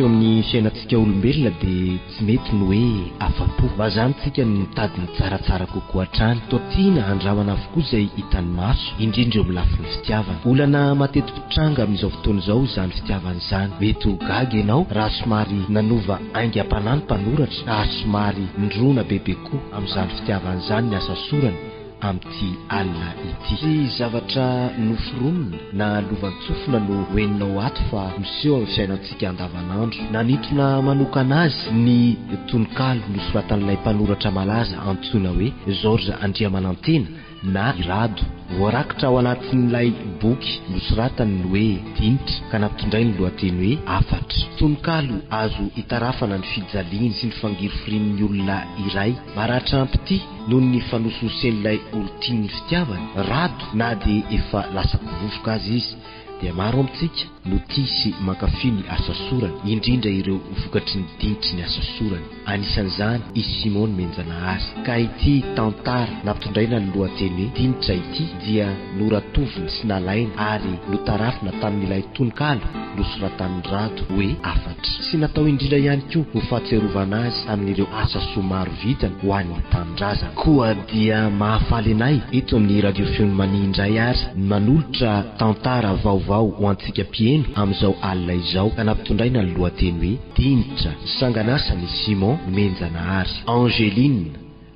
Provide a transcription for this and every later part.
eo amin'ny fiainantsika olombelona dia tsy mety ny hoe afa-po. Mazany tsika ny mitadina tsaratsara kokoa hatrany. Totiana andramana avokoa izay hitany maso, indrindra eo amin'ny lafiny fitiavana. Olana mateti-pitranga amin'izao fotoana izao izany fitiavana izany. Mety ho gaga ianao raha somary nanova aingam-panahy mpanoratra, raha somary ndrona bebe koa amin'izany fitiavana izany ny asa sorany amin'ity alina ity. Tsy zavatra noforonina na lovantsofina no hoeninao ato fa miseho amin'ny fiainantsika andavanandro. Nanitona manokana azy ny tononkalo nosoratan'ilay mpanoratra malaza antsoina hoe Georges Andriamanantena na Irado. Voarakitra ao anatin'ilay boky nosoratany hoe Dinitra ka nampitondray ny lohateny hoe Afatra. Tononkalo azo hitarafana ny fijaliany sy ny fangirofirian'ny olona iray. Maratra ampity noho ny fanosinosen'ilay olontiany fitiavany. Rado na dia efa lasa vovoka azy izy dia maro amintsika no tia sy mankafy ny asa sorany, indrindra ireo vokatry ny dinitry ny asa sorany. Anisan'izany i Simone Menjanahary. Ka ity tantara nampitondraina ny lohateny hoe Dinitra ity dia noratoviny sy nalaina ary notarafina tamin'ilay tononkalo nosoratan'ny Rado hoe Afatra. Sy natao indrindra ihany koa ho fahatserovana azy amin'ireo asa soa maro vitany ho an'ny tanindrazana. Koa dia mahafaly anay eto amin'ny radio feo mania indray ary manolotra tantara vaovao ho antsika mpieno amin'izao alina izao ka nampitondraina ny lohateny hoe Dinitra. Sanganasany Simon Menjanahary. Angeline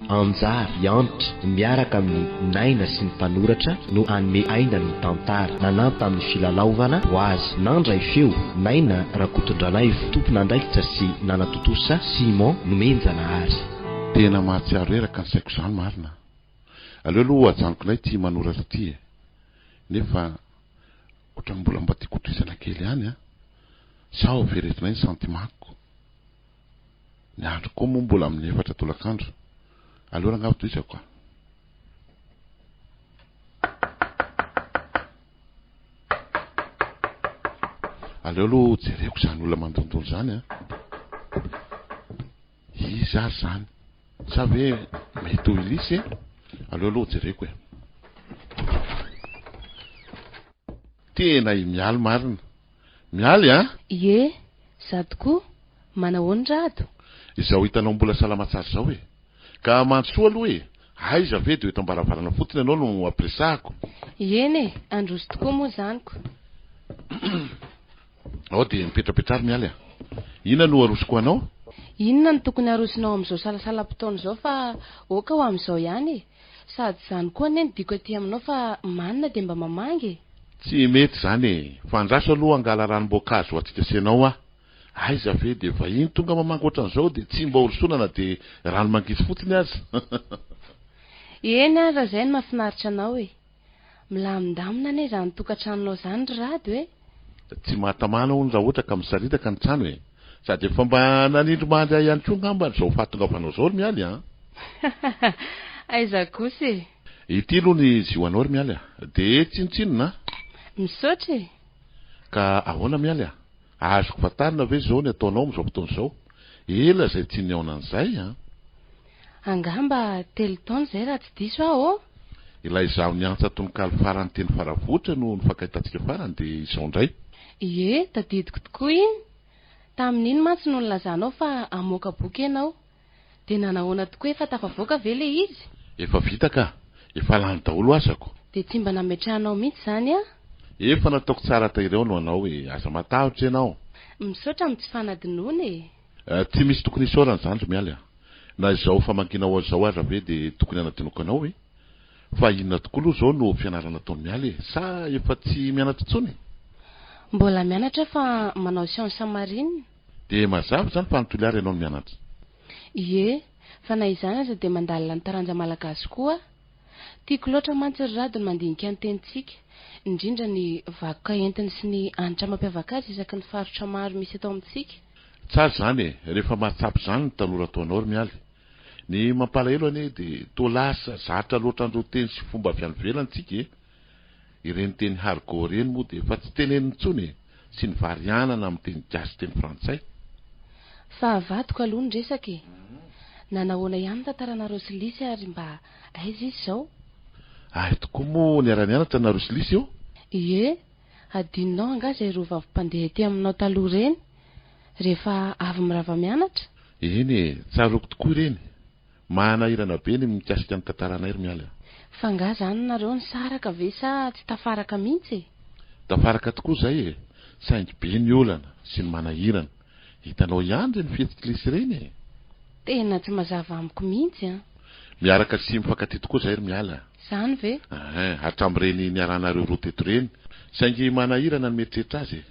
Anjary Antitra miaraka amin'ny naina sy ny mpanoratra no anome aina ny tantara. Nanampy amin'ny filalaovana ho azy. Nandray feo naina Rakotondranaivo, tompona andraikitra sy nanatotosa Simon Menjanahary. Tena mahatsiaro reraka ny saiko izany marina. Aleo aloha ajanonkonay tia manoratra ity nefa ohatran'ny mbola mba tia kotoisana kely ihany sao veretina ny santimako. Ny andro koa moa mbola amin'ny 4 tolakandro. Aleo rangavo toisako. Aleo aloha jereko izany olona mandondolo izany izy ary zany sa ve mety ho ilisy aleo aloha jereko tena mialy marina. Mialy Ie, sady koa manao ny Rado. Izao hitanao mbola salama tsara zao ka mantsoa aloha aiza ve dia eto ambaravarana fotsiny ianao no apresahako. Eny androzy tokoa moa zaniko. Ao dia mipetrapetrary mialy inona no arosoko anao? Inona no tokony arosinao amin'izao salasalam-potoana izao fa oka ho amin'izao ihany sady zany koa neny diko aty aminao fa manina dia mba mamangy. Tsy mety zany fandraso aloha angala ranom-boankazo ho atsika senao aiza ve dia vahiny tonga mamangy ohatran'izao dia tsy mba horisonana dia rano mangisy fotsiny azy. Eny raha izay no mahafinaritra anao milamindamina ane raha nitokantranonao zany Rado Tsy mahatamana hono raha ohatra ka misaritaka ny trano sady efa mba nanindro mandry ihany koa ngamba izao fahatongavanao izao ry mialy aiza kosa ity aloha ny zioanao ry mialy dia tsinotsinona misaotra ka ahoana mialy azoko fatarina ve zao ny ataonao amin'izao fotoana izao? Ela izay tsy niaona an'izay angamba 3 taona zay raha tsy diso aho ilay izaho niantsa tononkalo farany teny faravotra no nifakaitantsika farany dia izao indray. Ie, tadidiko tokoa iny. Tamin'iny mantsy no nilazanao fa amoaka boky ianao. Dia nanahoana tokoa efa tafavoaka ve le izy? Efa vita ka, efa lany daholo azako. Dia tsy mba nametrahanao mihitsy izany Efa nataoko tsara taireo no anao aza matahotra ianao. Misaotra amin'ny tsy fanadinoana Tsy misy tokony isaorana izany ry mialy na izao famankinao azao aza ve dia tokony anadinoko anao fa inona tokoa aloha izao no fianarana ataony mialy sa efa tsy mianatra intsony? Mbola mianatra fa manao siansa marine. Dia mazava izany fa notoliary ianao no mianatra. Ie, fa na izany aza dia mandalina ny taranja malagasy koa. Tiako loatra mantsy ry Rado ny mandinika ny tenintsika, indrindra ny vakoka entiny sy ny hanitra mampiavaka azy isaky ny faritra maro misy eto amintsika. Tsara izany rehefa mahatsapy izany ny tanora ataonao ry mialy. Ny mampalahelo dia toa lasa zatra loatra andro teny sy fomba avy any ivelantsika ireny teny hargo ireny moa dia efa tsy teneny intsony sy ny varianana amin'ny teny gasy teny frantsay. Fa avadiko aloha ny resaka nanahoana ihany tantarana Rosilisy ary mba aiza izy izao? Tokoa moa niara-nianatra na Rosilisy Ie, adinonao anga izay rova mpandeha ety aminao taloha ireny rehefa avy mirava mianatra. Eny tsaroko tokoa ireny, manahirana be ny mikasika ny tantaranay ry miala. Fa nga zany nareo ny saraka ve sa tsy tafaraka mihitsy? Tafaraka tokoa zay saingy be ny olana sy ny manahirana. Hitanao ihany reny fihetsikilesy ireny. Tena tsy mazava amiko mihitsy miaraka sy mifankaty tokoa zay ry miala. Zany ve? Hatram'ireny niaranareo roa teto reny, saingy manahirana ny mieritreritra azy.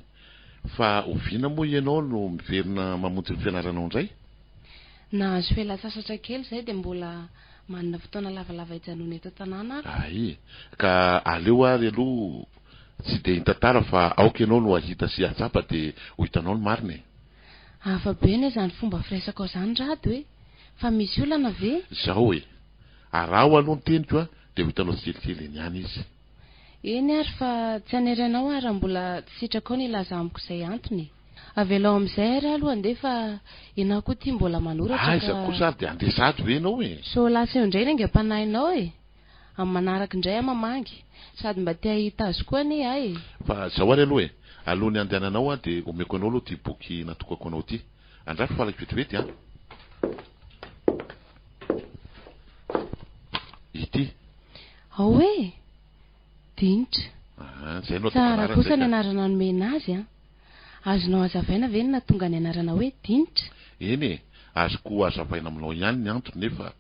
Fa oviana moa ianao no miverina mamonjy ny fianaranao indray? Nahazo fialan-tsasatra kely zay dia mbola manana fotoana lavalava hijanona eto an-tanàna ary. Ka aleo ary aloha tsy dia hitantara fa aoka ianao no ahita sy atsapa dia ho hitanao ny mariny. Hafa be ny izany fomba firesaka izany Rado hoe fa misy olana ve? Zao araho aloha ny teniko dia ho hitanao selikely eny ihany izy. Eny ary fa tsy aneranao ary mbola tsy sitraka ao ny ilaza amiko izay antony. Avelao amin'izay ary aloha andefa ianao koa tia mbola manoratra iza kosa ary dia andesady ve ianao so lasa eo indray nengam-panahinao amin'ny manaraka indray amamangy sady mba tia hita azy koa anie fa zao ary aloha alohany andehananao dia omeko anao aloha ty boky natokako anao ty. Andrafy falaky vetivety ity. Ao Dinitra. Zay no tsara kosa ny anarana nomena azy azonao azavaina ve ny natonga ny anarana hoe Dinitra? Eny azoko azavaina aminao ihany ny antony nefa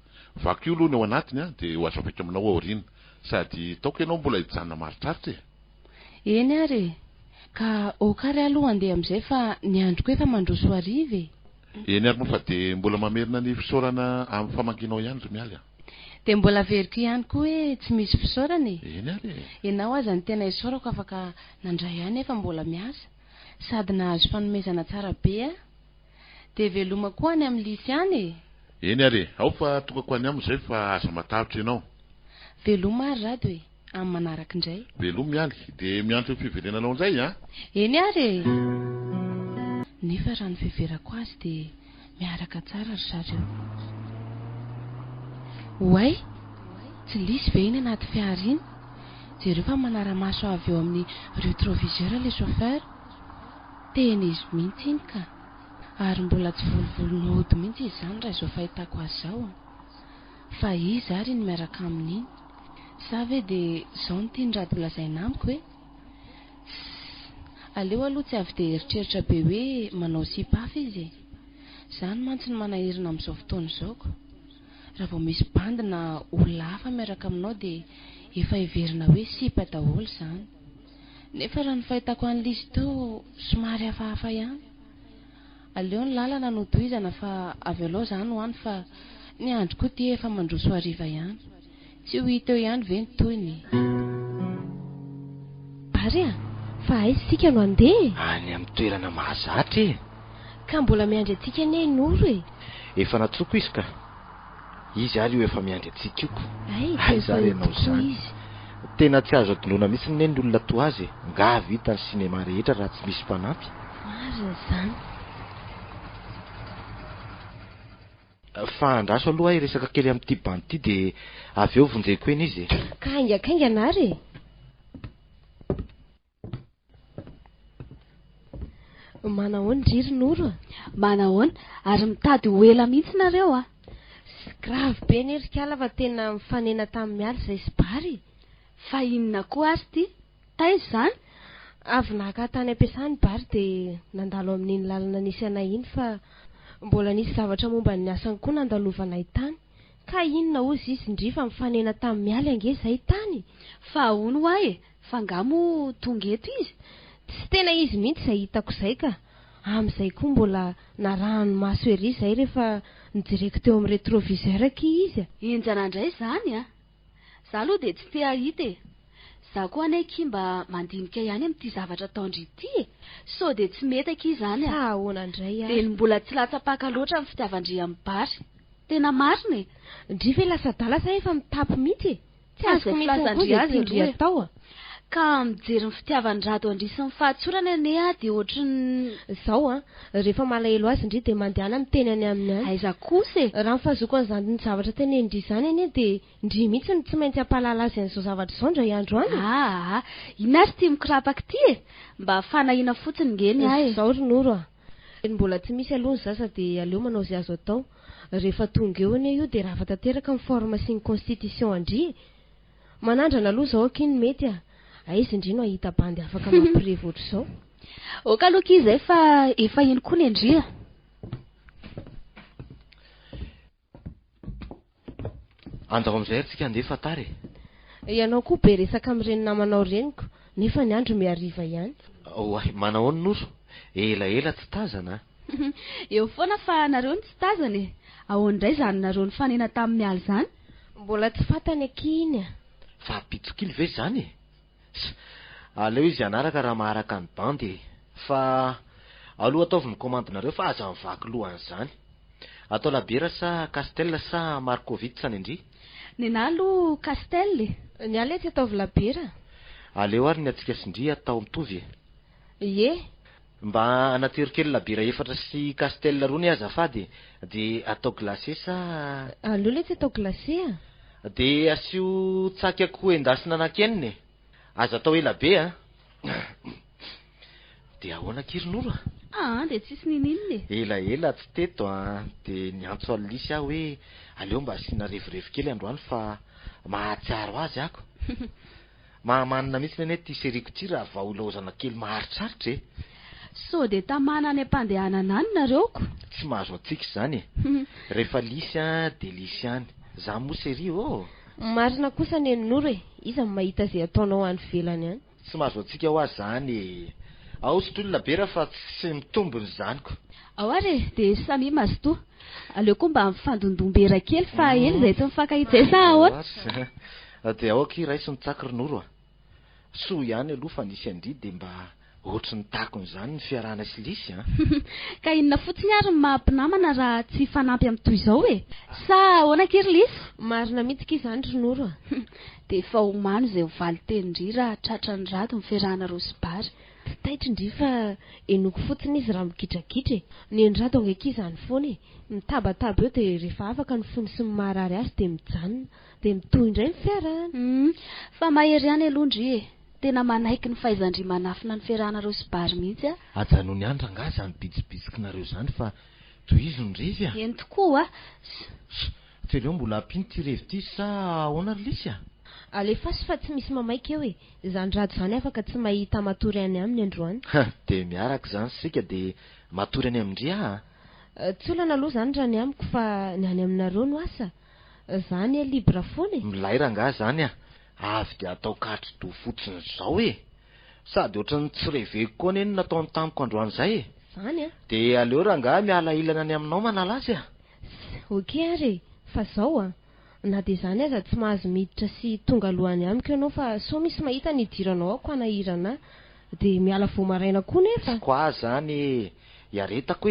vaky io aloha ny ao anatiny dia ho azavaiko aminao aoriana sady taoko ianao mbola hijanona maritraritra eny ary ka okary aloha andeha amin'izay fa ny androko efa mandroso ariva eny ary moa fa dia mbola mamerina ny fisaorana amin'ny famanginao ihany ry miala dia mbola veriko ihany koa hoe tsy misy fisaorana eny ary ianao aza ny tena isaorako afaka nandray ihany efa mbola miasa sady nahazo fanomezana tsara be dia veloma koa any amin'ny lisy any eny ary ao fa tokako any amin'izay fa aza matavitra ianao veloma ary Rado amin'ny manaraka indray veloma mialy dia miantso ny fiverenanao indray eny ary nefa raha ny fiverako azy dia miaraka tsara ry zareo oay tsy lisy ve iny anaty fiara iny jereo fa manara-maso avy eo amin'ny rétroviseur le chauffeur tena izy mihitsy iny ka ary mbola tsy volovolonody mihitsy izy zany raha izao fahitako azy zao fa izy ary ny miaraka amin'iny sa ve dia zao ny tia ny Rado lazaina amiko hoe aleo aloha tsy avy dia eritreritra be hoe manao sipafa izy zany mantsy ny manahirina amin'izao fotoana izaoko raha vao misy bandina olona hafa miaraka aminao dia efa hiverina hoe sipa daholo zany nefa raha ny fahitako an'lisy teo somary hafahafa ihany aleo ny lalana no tohizana fa avy alao zany ho any fa ny andro koa tia efa mandroso hariva ihany tsy ho hita eo ihany ve ny toyny Bary fa aiza sika no andeha any amin'ny toerana mahazatra ka mbola miandry atsika ne Noro efa natsoko izy ka izy ary io efa miandry atsika io aiza renao zany tena tsy azo adoloana mihitsy ny olona to azy nga vita ny sinema rehetra raha tsy misy mpanampy marina zany fa andraso aloha resaka kely amin'ity bandy ity dia avy eo vonjeko eny izy ka haingakaingana ary manahoana ndriry Noro manahoana ary mitady ho ela mihitsy nareo grave be ny erikala fa tena mifanena tamin'ny miala izay sy Bary fa inona koa azy ty taiza zany avy naka tany ampiasany Bary dia nandalo amin'iny lalana nisy anay iny fa mbola nisy zavatra momba ny asany koa nandalovanay tany ka inona ozy izy ndry fa mifanena tamin'ny miala ange izay tany fa ahoana hoay fa ngamo tonga eto izy tsy tena izy mihitsy izay hitako izay ka amin'izay koa mbola narahany maso ery izay rehefa nijereko teo amin'ny rétroviseur aky izy injana indray zany za aloha dia tsy te ahita za koa anaiky mba mandinika ihany amin'ity zavatra ataondry ity so dia tsy mety aky izany ahoana indray dia mbla tsy latsapaka loatra amin'ny fitiavandry amin'ny Bary tena marina ndry ve lasa dala sa efa mitapy mihitsy tsy azoko filazandry azy ndry atao ka mijery ny fitiavany Rado andrisin'ny fahatsorana ane dia ohatrany zao rehefa malahelo azy ndry dia mandehana miteny any amin'ny any aiza kosa raha mifahazoko an'izany ny zavatra tena ndry izany anie dia ndry mihitsy ny tsy maintsy hampalala azy an'izao zavatra izao ndray andro any ina ary tia mikirapaka ity mba fanahina fotsiny ngeny zao ry Noro Mbola tsy misy aloha ny zasa dia aleo manao izay azo atao. Rehefa tonga eo anie io dia raha tanteraka ny forme sy ny constitution andry. Manandrana aloha izao akiny mety aizy indrino ahita bandy afaka mampirevy ohatr'izao. Oka aloha kizy efa ino koa ny andria. Andao amin'izay tsika andefa tary. Ianao koa be resaka amin'ireny namanao reniko nefa ny andro miariva ihany. Oay, manao ny noro. Ela tsy tazana. Eo foana fa nareo ny tsy tazana e. Ahoandray izany nareo ny fanena tamin'ny aly izany? Mbola tsy fantany akiny. Fa pitsokily ve zany? Aleo izy anaraka raha maharaka ny bandy. Fa aloha ataovy ny komandinareo fa aza mivaky lohan'izany. Atao labiera sa Castel sa Markovitsa ny andry? Ny anahy aloha Castel. Ny aly tsy ataovy labiera. Aleo ary ny atsika sindry atao mitovy. Ie. Mba anatiro kely labiera 4 sy Castel roa ny azafady dia atao glacé sa aleo le tsy atao glacé dia asio tsaky akoho endasina anakeniny. Aza atao ela be dia ahoana kirinoro dia tsisy ninininy. Ela tsy teto dia niantso Alisy aho hoe aleo mba asiana revirevy kely androany fa mahatsiaro azy ako. Mahamanina mihitsy ane ty seriko ty raha vaolaozana kely maharitraritra So dia tamana any am-pandehanana any nareoko. Tsy mahazo atsika izany rehefa lisy dia lisy any. Za moa sery marina kosa ny noro iza mahita izay ataonao any velany any. Tsy mahazo atsika ho azy zany. Ao sotrolona bera fa tsy mitombony zaniko. Ao ary dia samy mazotoa. Aleo koa mba mifandondombera kely fa ely izay tsy mifankahitsay sa ahoana? Dia ao aky raisy ny tsakry noro soa ihany aloha fa nisy andry dia mba ohatry ny takony izany ny fiarahana sy lisy Ka inona fotsiny ary ny mahampinamana raha tsy fanampy amin'ny toy izao sa ahoana kiry lisy? Marina mihitsy izany ronoro dia efa homano izay mivaly teny indry raha tratra ny rato ny fiarahana rosibary. Tsy taitra indry fa enoko fotsiny izy raha mikitrakitra ny endrato angaika izany foana mitabataba eo dia rehefa afaka ny fony sy ny maharary azy dia mijanona dia mitohy indray ny fiarahana. Fa mahery ihany aloha indry tena manaiky ny fahaizandry manafina ny fiarahana rosibary mihitsy Ajanony ny andra nga zany bitsibitsikinareo zany fa toy izy ny revy eny tokoa Feleo mbola ampiny ty revy ty sa ahoana ry lisy alefasy fa tsy misy mamaika eo izany rato izany afaka tsy mahita matory any aminy androany. Dia miaraka izany sika dia matory any amindry tsy olana aloha izany raha ny amiko fa ny any aminareo no asa zany libra foana milaira nga zany avy dia atao katro-do fotsiny izao sady ohatrany tsy reveko koa neny nataony tamiko androany izay zany dia aleo raha nga miala ilana any aminao manala azy oke ary fa zao na dia izany aza tsy mahazo miditra sy tonga alohany amiko ianao fa so misy mahita ny idiranao ako anahirana dia miala voamaraina koa nefa koa zany iaretako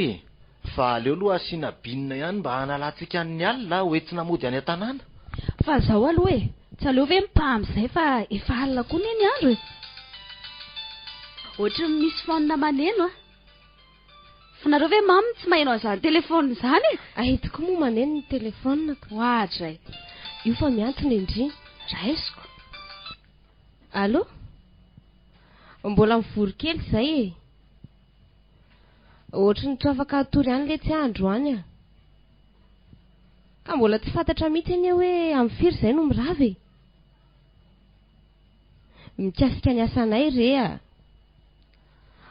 fa aleo aloha asiana binina ihany mba hanalantsika ny alina hoentina mody any an-tanàna. Fa zao aloha tsy aleo ve mipaham'izay fa efa alina koa neny andro ohatra misy fonina maneno fa nareo ve mamy tsy maheno an'izany telefona izany ahitiko moa maneno ny telefonako ohatra io fa miantony indry raisiko. Allo mbola mivory kely izay ohatra ny tsy afaka atory any le tsy androany ka mbola tsy fantatra mihitsy anie hoe amin'ny firy izay no miravy mikasika ny asanay re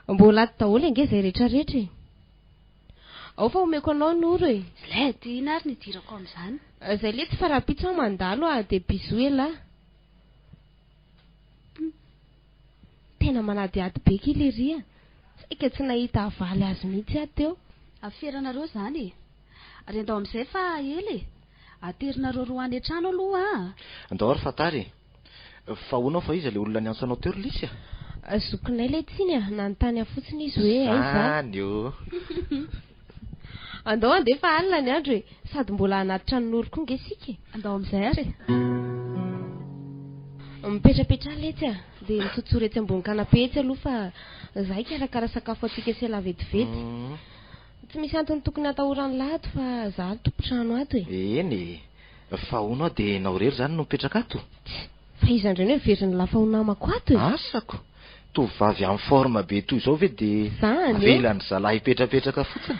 mbola ato daholo ange izay rehetrarehetra ao fa omeko anao noro zay ty ina ary nidirako amin'izany izay le tsy farapitsa mandalo dia bisoela tena manadiady be kely ria saika tsy nahita avaly azy mihitsy teo aferanareo izany ary andao amin'izay fa ely aterinareo roa any an-trano aloha andao ary fatary fa honao fa izy le olona ny antso anao teo ry lisy zokinay le tsiny nanontany afotsiny izy hoe aizany andao andeha fa alina ny andro sady mbola anatitra ny noro koa ngesika andao amin'izay ary mipetrapetra letsy dia mitsotsory etsy ambony kanape etsy aloha fa zahay karakara sakafo atsika sy elavetivety tsy misy antony tokony atahorany lahato fa zaho tompotrano ato eny fa honao dia nao rery zany no mipetraka ato fa izy andreny hoe veriny lafa ho namako ato asako tovavy amin'ny forme be toy izao ve dia Zany, velany zalahy hipetrapetraka fotsiny.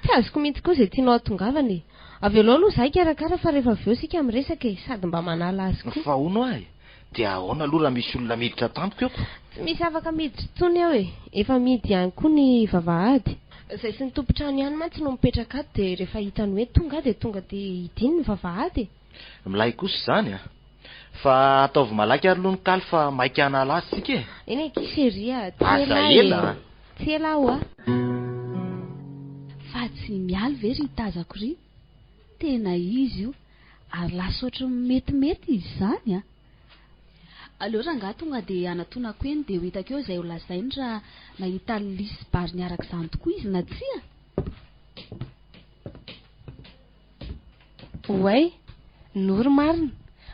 Tsy azoko mihitsy koa izay tianao atongavana e. Avy aloha aloha izahay karakara fa rehefa avy eo sika miresaka e, sady mba manala azy koa. Fa hono ahy dia ahoana aloha raha misy olona miditra tampoka eo? Tsy misy afaka miditra intsony eo e. Efa midy ihany koa ny vavahady. Izay sy ny tompontrano ihany mantsy no mipetraka ato dia rehefa hitany hoe tonga dia tonga dia hidiny ny vavahady. Milay kosa izany a. Fa ataovy malaky ary aloha ny kaly fa maika hanala azy sika e. Eny e kiseria, Aza ela. Tsy ela ho a. Fa tsy mialy ve ry tazako ry? Tena izy io. Ary lasa ohatry metimety izy izany a. Aleo rangahy tonga dia anatonako eny dia ho hitako eo izay ho lazainy raha nahita lisy bary niaraka izany tokoa izy na tsia. Oay, Noro marina.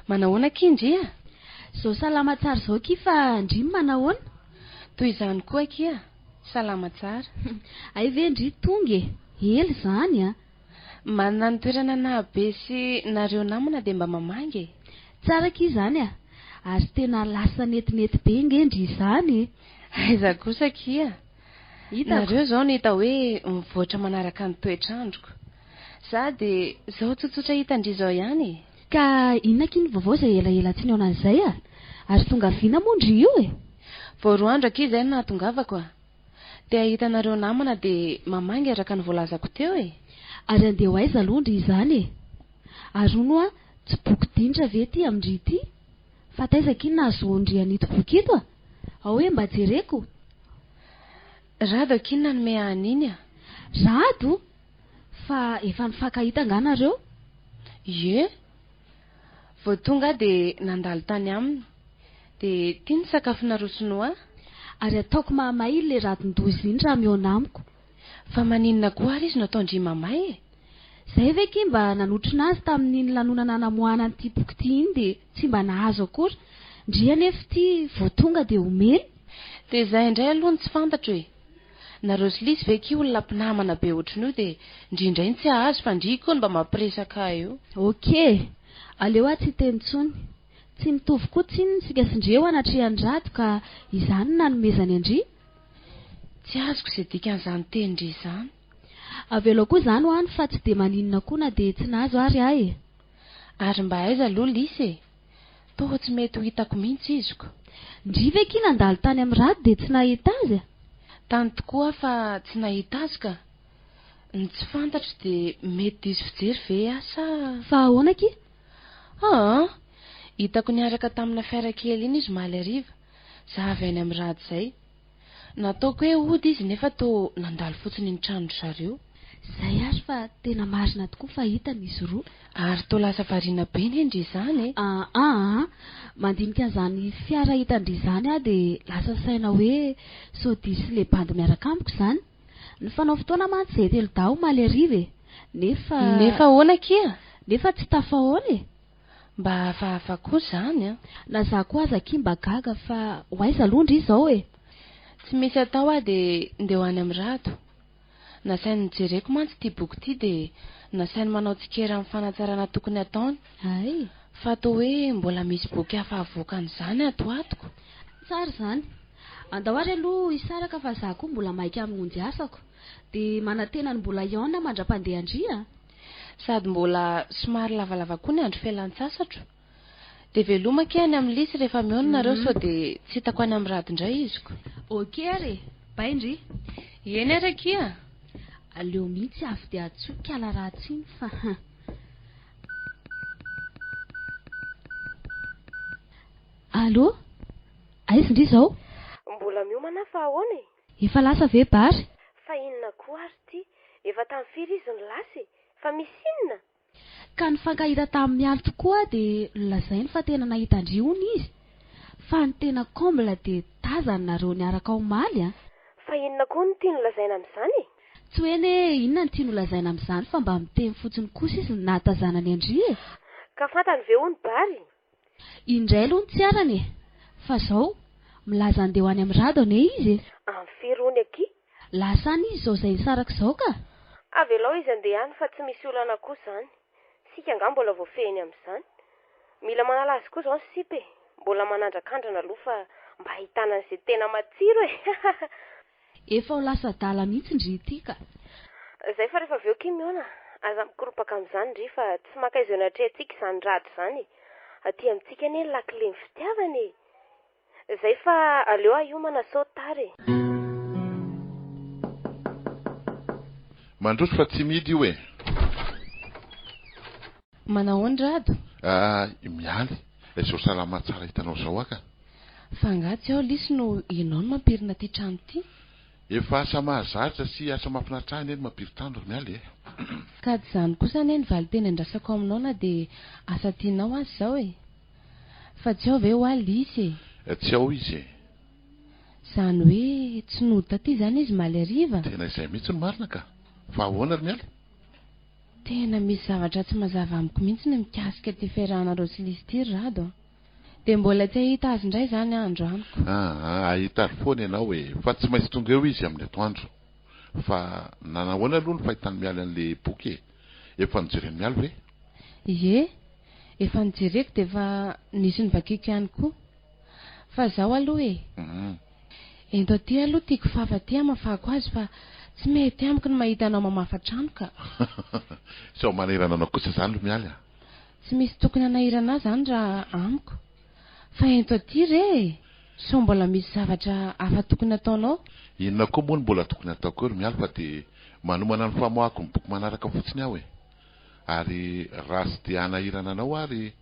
Manahoana kindry a? Zao salama tsara izao ki fa ndry manahoana? Toy izany koa kia. Salama tsara. Ay ve ndry tonga e? Ely izany a. Manana ny toerana nahabe sy nareo namana dia mba mamangy e. Tsara ki izany a. Ary tena lasa netinety be ngendry izany. Aiza kosa kia. Hitako. Nareo izao no hita hoe mivoatra manaraka ny toetrandroko. Sady izao tsotsotra hitandry izao ihany e. Ka inona kiny vaovao izay elaela tsy niona an'izay a? Ary tonga viana moa ndry io e. Vao roa andro ankia izay no nahatongavako a. Dia hitanareo namana dia mamangy araka ny voalazako teo e. Ary andeha ho aiza aloha ndry izany e. Ary hono a, tsy boky dindra ve ty amindry ty? Fa taiza kiny nahazo ndry anito boky ito a? Ao hoe mba jereko. Rado akiny nanome aniny a. Rado? Fa efa nifankahita anganareo? Ie. Vao tonga dia nandalo tany aminy. Dia tia ny sakafo narosony a. Ary ataoko mamay ilay radon-dozy iny raha mihaona amiko. Fa maninona koa ary izy nataondry mamay e. Zay ve ki mba nanotrona azy tamin'iny lanonana namoahana an'ity boky ity iny dia tsy mba nahazo akory. Ndry anefa ity vao tonga dia omeny. Dia izay indray aloha ny tsy fantatro e. Narozy lisy ve ki olona mpinamana be ohatriny io dia ndrindray ny tsy ahazo fa ndry koa mba mampiresaka eo. Okey. Aleo a tsy teny intsony. Tsy mitovy koa tsiny sika sindreo anatrehan'ny rado ka izany nanomezany andry. Tsy azoko izay dikan'izany tenindry izany. Avelo koa izany ho any fa tsy dia maninona koa na dia tsy nahazo ary ahy e. Ary mba aiza aloha lisy e. Toa tsy mety ho hitako mihitsy iziko. Ndry ve ki nandalo tany amin'ny rado dia tsy nahita azy a? Tany tokoa fa tsy nahita azy ka. Ny tsy fantatro dia mety diso fijery ve asa. Fa ahoana ki? Hitako niaraka tamina fiara kely iny izy maly hariva. Zavy any amin'ny rado izay. Nataoko hoe ody izy nefa toa nandalo fotsiny ny trano zareo. Zay ary fa tena marina tokoa fa hitany izy roa. Ary toa lasa variana be indrindra izany e. Mandinika an'izany fiara hitandry izany a dia lasa saina hoe sao disy ilay bandy miaraka amiko izany. Ny fanao fotoana mantsy izay telo dao maly hariva e. Nefa ahoana kia? Nefa tsy tafahoana e. Mba hafahafa koa izany a. Na za koa aza ki mba gaga fa ho aiza aloha ndry izao e. Tsy misy atao a dia ndeha ho any amin'ny rado. Nasainy nijereko mantsy ity boky ity dia nasainy manao tsikera amin'ny fanatsarana tokony ataony. Ay. Fa toa hoe mbola misy boky hafa avoakan'izany ato atoko. Tsara izany. Andao ary aloha hisaraka fa za koa mbola maika amin'onjy asako. Dia manantenany mbola iaona mandra-pandeha-ndry a. Sady mbola somary lavalava koa ny andro fialan-tsasatro. Dia velomaka any amin'ny lisy rehefa mihaona nareo sao dia tsy hitako any amin'ny rado indray iziko. Okey ary. Bay ndry. Eny ary kia. Aleo mihitsy avy dia atsoika ala ratsy iny fa. Allo? Aiza ndry izao? Mbola miomana fa ahoana e? Efa lasa ve bary? Fa inona koa ary ty? Efa tamin'ny firy izy ny lasa fa misy inona? Ka nifankahita tamin'ny mialy tokoa dia lazainy fa tena nahitandry ony izy. Fa ny tena comble dia tazany nareo niaraka ao maly a. Fa inona koa no tiany lazaina amin'izany e? Tsy hoe ne inona ny tiany lazaina amin'izany fa mba miteny fotsiny kosa izy ny nahatazanany andry e. Ka fantany ve hony bary? Indray aloha ny tsy arany e. Fa izao milaza andeha ho any amin'ny rado ane izy e. Amin'ny firy hony aky? Lasa any izy izao izay nisaraka izao ka. Avelao izy andeha any fa tsy misy olana koa izany. Sika nga mbola voafehiny amin'izany. Mila manala azy koa izao ny sipa e. Mbola manandrakandrana aloha fa mba hitana an'izay tena matsiro e. Efa ho lasa dala mihitsy ndry ity ka. Zay fa rehefa avy eo kimiona, aza mikoropaka amin'izany ndry fa tsy makaizo anatrehantsika izany rato izany. Aty amintsika anie ny lakile ny fitiavana e. Zay fa aleo aiomana sao tary. Mandroso fa tsy midy io e. Manao rado? Mialy. Izao salama tsara hitanao zao aka. Fangatsy ao lisy no ianao no mampirina ty trano ty. Efa asa mahazaritra sy asa mahafinaritra eny mampiry trano ry mialy e. Ka tsy zany kosa anie ny valy tena andrasako aminao na de asa tianao azy zao e. Fa tsy ao ve ho aly isy e. Tsy ao izy e. Zany hoe tsy nodita ty zany izy maly ariva. Tena izay mihitsy no marina ka. Fa ahoana ry mialy? Tena misy zavatra tsy mazava amiko mihitsy ny mikasika ty fiarahanareo sy lisy ty rado. De mbola tsy ahita azy indray zany andro amiko. Ahita ry foana ianao e. Fa tsy maintsy tonga eo izy amin'ny atoandro. Fa nanahoana aloha ny fahitany mialy an'le boky e. Efa nijereny mialy ve? Ie, efa nijereko de efa nisy ny vakiko ihany koa. Fa zaho aloha e. Ento aty aloha tiako fafa ty amafako azy fa tsy mety amiko ny mahita anao mamafa trano ka. Sao manahirana anao kosa zany ry mialy a. Tsy misy tokony hanahirana zany raha amiko. Fa ento aty re, sao mbola misy zavatra hafa tokony ataonao? Inona koa moa ny mbola tokony ataoko ry mialy fa de manomana ny famoahako ny boky manaraka fotsiny aho e. Ary raha sy de hanahirana anao ary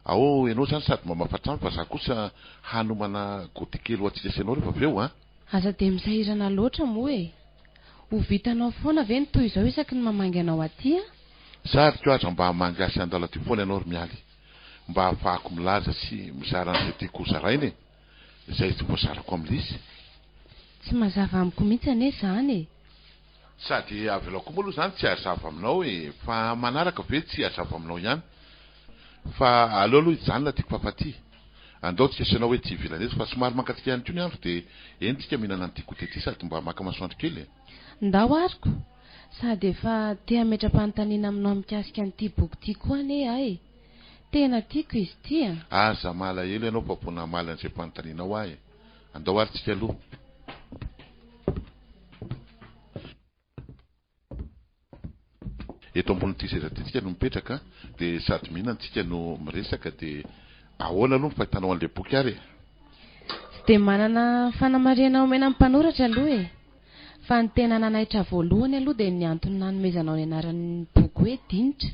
ao ianao zany sady mamafa trano fa za kosa hanomana gody kely ho atsika sy anao rehefa avy eo a. Aza de misahirana loatra moa e. Ho vitanao foana ve ny toy izao isaky ny mamangy anao aty a? Sariko aza mba hamangy asy andala ty foana ianao ry mialy. Mba hafahako milaza sy mizara an'izay tiako zaraina e. Izay tsy voazarako amin'lisy. Tsy mazava amiko mihitsy ane zany e. Sady avy aloha koa moa aloha zany tsy hazava aminao e. Fa manaraka ve tsy hazava aminao ihany. Fa aleo aloha ijanona tiako fafaty. Andao tsika sanao hoe tsy vilaneso fa somary mankatsika ihany koa ny andro de entsika mihinana an'ity goûté ty sady mba maka masoandro kely e. Ndao ariko. Sady efa te hametra-panontaniana aminao mikasika an'ity boky ty koa ane ahy. Tena tiako izy ty a. Aza malahelo ianao fa pona maly an'izay fanontanianao ahy. Andao ary tsika aloha. Eto ambony seza ty tsika no mipetraka de sady mihinana tsika no miresaka de ahoana aloha ny fahitanao an'le boky ary? Tsy de manana fanamariana omena amin'ny mpanoratra aloha e. Fa ny tena nanahitra voalohany aloha de ny antony nanomezanao ny anaran'ny boky hoe Dinitra.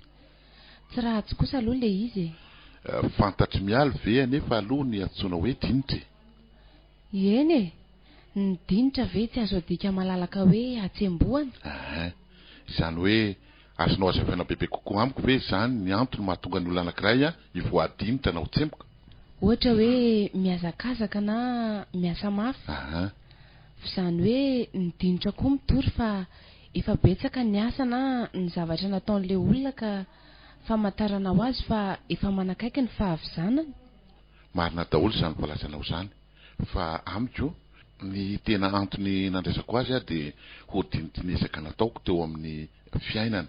Tsy ratsy kosa aloha le izy e. Fantatry mialy ve anefa aloha ny antsoina hoe Dinitra? Eny e. Ny Dinitra ve tsy azo adika malalaka hoe atsembohana? Izany hoe azonao azavaina bebe kokoa amiko ve zany ny antony mahatonga ny olona anankiray a ivoadinitra na ho tsemboka? Ohatra hoe miazakazaka na miasa mafy. Izany hoe ny Dinitra koa mitory fa efa betsaka ny asa na ny zavatra nataon'le olona ka famantarana ho azy fa efa manakaiky ny fahavizanana. Marina daholo zany volazanao zany. Fa amiko ny tena antony nandraisako azy a de ho dinidinesaka nataoko teo amin'ny fiainana.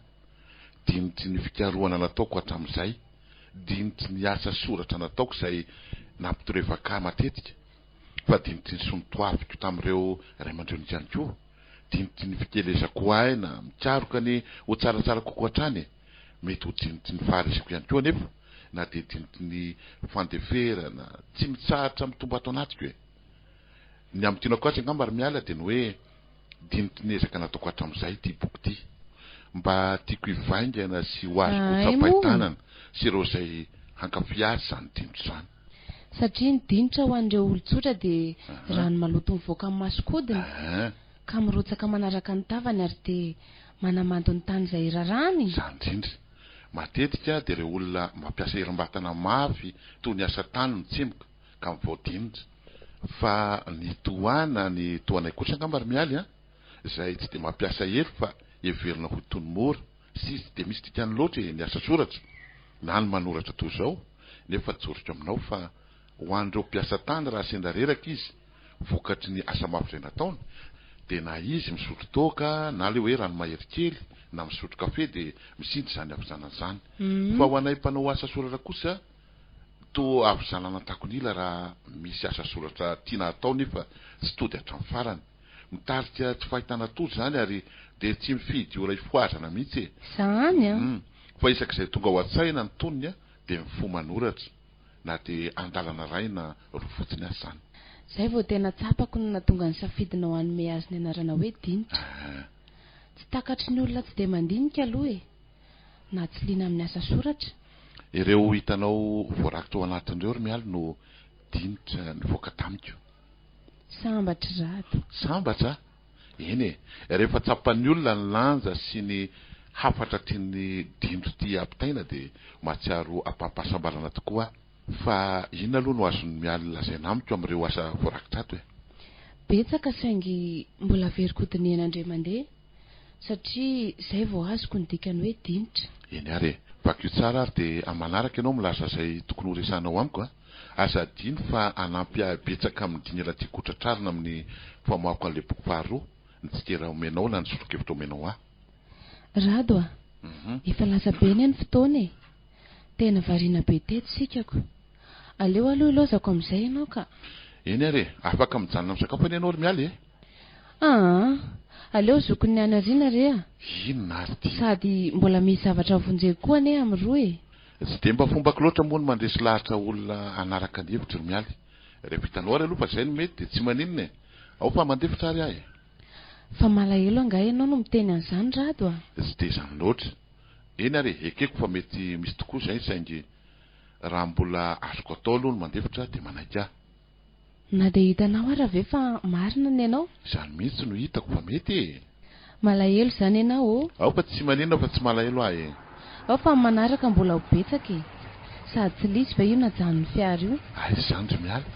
Dinitry ny fikarohana nataoko hatramin'izay. Dinitry ny asa soratra nataoko izay nampitorevaka matetika. Fa dinitry ny sonitoaviko tamin'ireo ray aman-dreniko ihany koa. Dinitry ny fikelezako aina mikaroka ny ho tsaratsara kokoa hatrany. Mety ho dinitry ny faharesako ihany koa anefa. Na de dinitry ny fandeferana tsy mitsahatra mitombo ato anatiko e. Ny amin'ny tianako azy angamba ry miala de ny hoe dinitry ny ezaka nataoko hatramin'izay ty boky ty. Mba tiako hivaingana sy ho azo tsapahitanana sy ireo izay hankafy azy zany dinitra zany. Satria ny Dinitra ho an'ireo olon-tsotra de rano maloto mivoaka amin'ny masokodiny ka mirotsaka manaraka ny tavany ary de manamanto ny tany izay rarany. Zany indrindra. Matetika de ireo olona mampiasa herim-batana mafy toy ny asa tany ny tsemboka ka mivoadinitra. Fa ny tohana ny tohanay kosa angamba ry mialy a izay tsy de mampiasa hery fa heverina ho toy ny mora sy tsy de misy dikany loatra ny asa soratra na ny manoratra toy izao nefa tsoritra aminao fa ho an'ireo mpiasa tany raha sendra reraka izy vokatry ny asa mafy izay nataony de na izy misotro toaka na le hoe rano mahery kely na misotro kafe de misintry zany avy zanany zany. Fa ho anay mpanao asa soratra kosa to avy zanana takonila raha misy asa soratra tiana atao nefa tsy tody hatramin'ny farany. Mitarika tsy fahitana tory zany ary de tsy mifidy io ray foazana mihitsy e. Zany a. Fa isak'izay tonga ao an-tsaina ny tonony a de mifo manoratra na de andalana ray na rofotsiny azy zany. Zay vao tena tsapako no natonga ny safidinao hanome azy ny anarana hoe Dinitra. Tsy takatry ny olona tsy de mandinika aloha e. Na tsy liana amin'ny asa soratra. Ireo hitanao voarakitra ao anatin'ireo ry mialy no Dinitra nivoaka tamiko. Sambatra Rado. Sambatra? Eny e. Rehefa tsapan'ny olona ny lanja sy ny hafatra tiany Dinitra ty ampitaina de mahatsiaro ampahampahasambarana tokoa. Fa inona aloha no azony mialy lazaina amiko amin'ireo asa voarakitra ato e? Betsaka saingy mbola verikodiny Andriamandeha satria zay vao azoko ny dikany hoe Dinitra. Eny ary e. Vakio tsara ary de amanaraka ianao milaza zay tokony ho resanao amiko a. Aza diny fa anampy betsaka amin'ny diny ala tiako tratrarina amin'ny famaoko an'le boky faharoa ny tsikera omenao na ny sotro-kevitra omenao a. Rado a. Efa lasa be ny fotoana e. Tena variana be teto sikako. Aleo aloha ilozako amin'izay ianao ka. Eny ary e. Afaka mijanona misakafo any ianao ry mialy e. Aleo zokony ny anariana re a. Inona ary ty? Sady mbola misy zavatra vonjeko koa ane amin'ny roa e. Tsy de mba fombako loatra moa ny mandresy lahatra olona anaraka ny hevitra ry mialy. Rehefa hitanao ary aloha fa zay no mety de tsy maninona e. Ao fa mandefitra ary ahy. Fa malahelo anga ianao no miteny an'izany Rado a. Tsy de zany loatra. Eny ary ekeko fa mety misy tokoa zay saingy raha mbola azoko atao aloha no mandefitra de manaiky ahy. Na de hitanao ary ave fa marina ny ianao. Zany mihitsy no hitako fa mety e. Malahelo zany ianao. Ao fa tsy maninona fa tsy malahelo ahy e. Ao fa manaraka mbola ho betsaka e. Sady tsy lisy va io najanony fiara io? Ay zany ry mialy.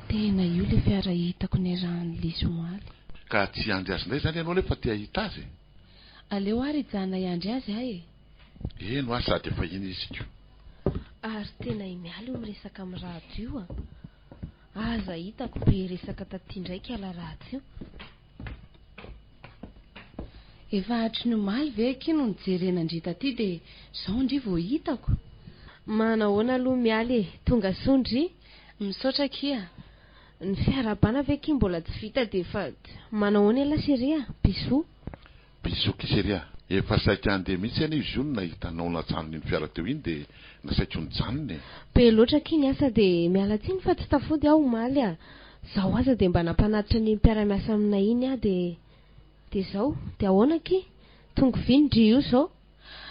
Tena io le fiara hitako ny rahan'ny lisy omaly. Ka tsy andry azy indray zany ianao nefa tia hita azy. Aleo ary hijanona iandry azy ahy e. Eno azy sady efa iny izy io. Ary tena mialy io miresaka amin'ny rato io a. Aza hitako be resaka taty ndraiky ala rato io. Efa hatry ny omaly ve kino ny jerenandrita ty de zao ndry vao hitako. Manahoana aloha mialy e, tonga sondry. Misaotra kia. Ny fiarabana ve ky mbola tsy vita de fa manahoana ela seria, bisou. Bisou kiseria. Efa saika andeha mihitsy any izy io no nahitanao najanony ny fiara teo iny de nasaika ho nijanony e. Be loatra kiny asa de miala tsiny fa tsy tafody aho omaly a. Zaho aza de mba nampanatitra ny mpiara-miasa aminay iny a de zao, de ahoana ky? Tonga vindry io zao.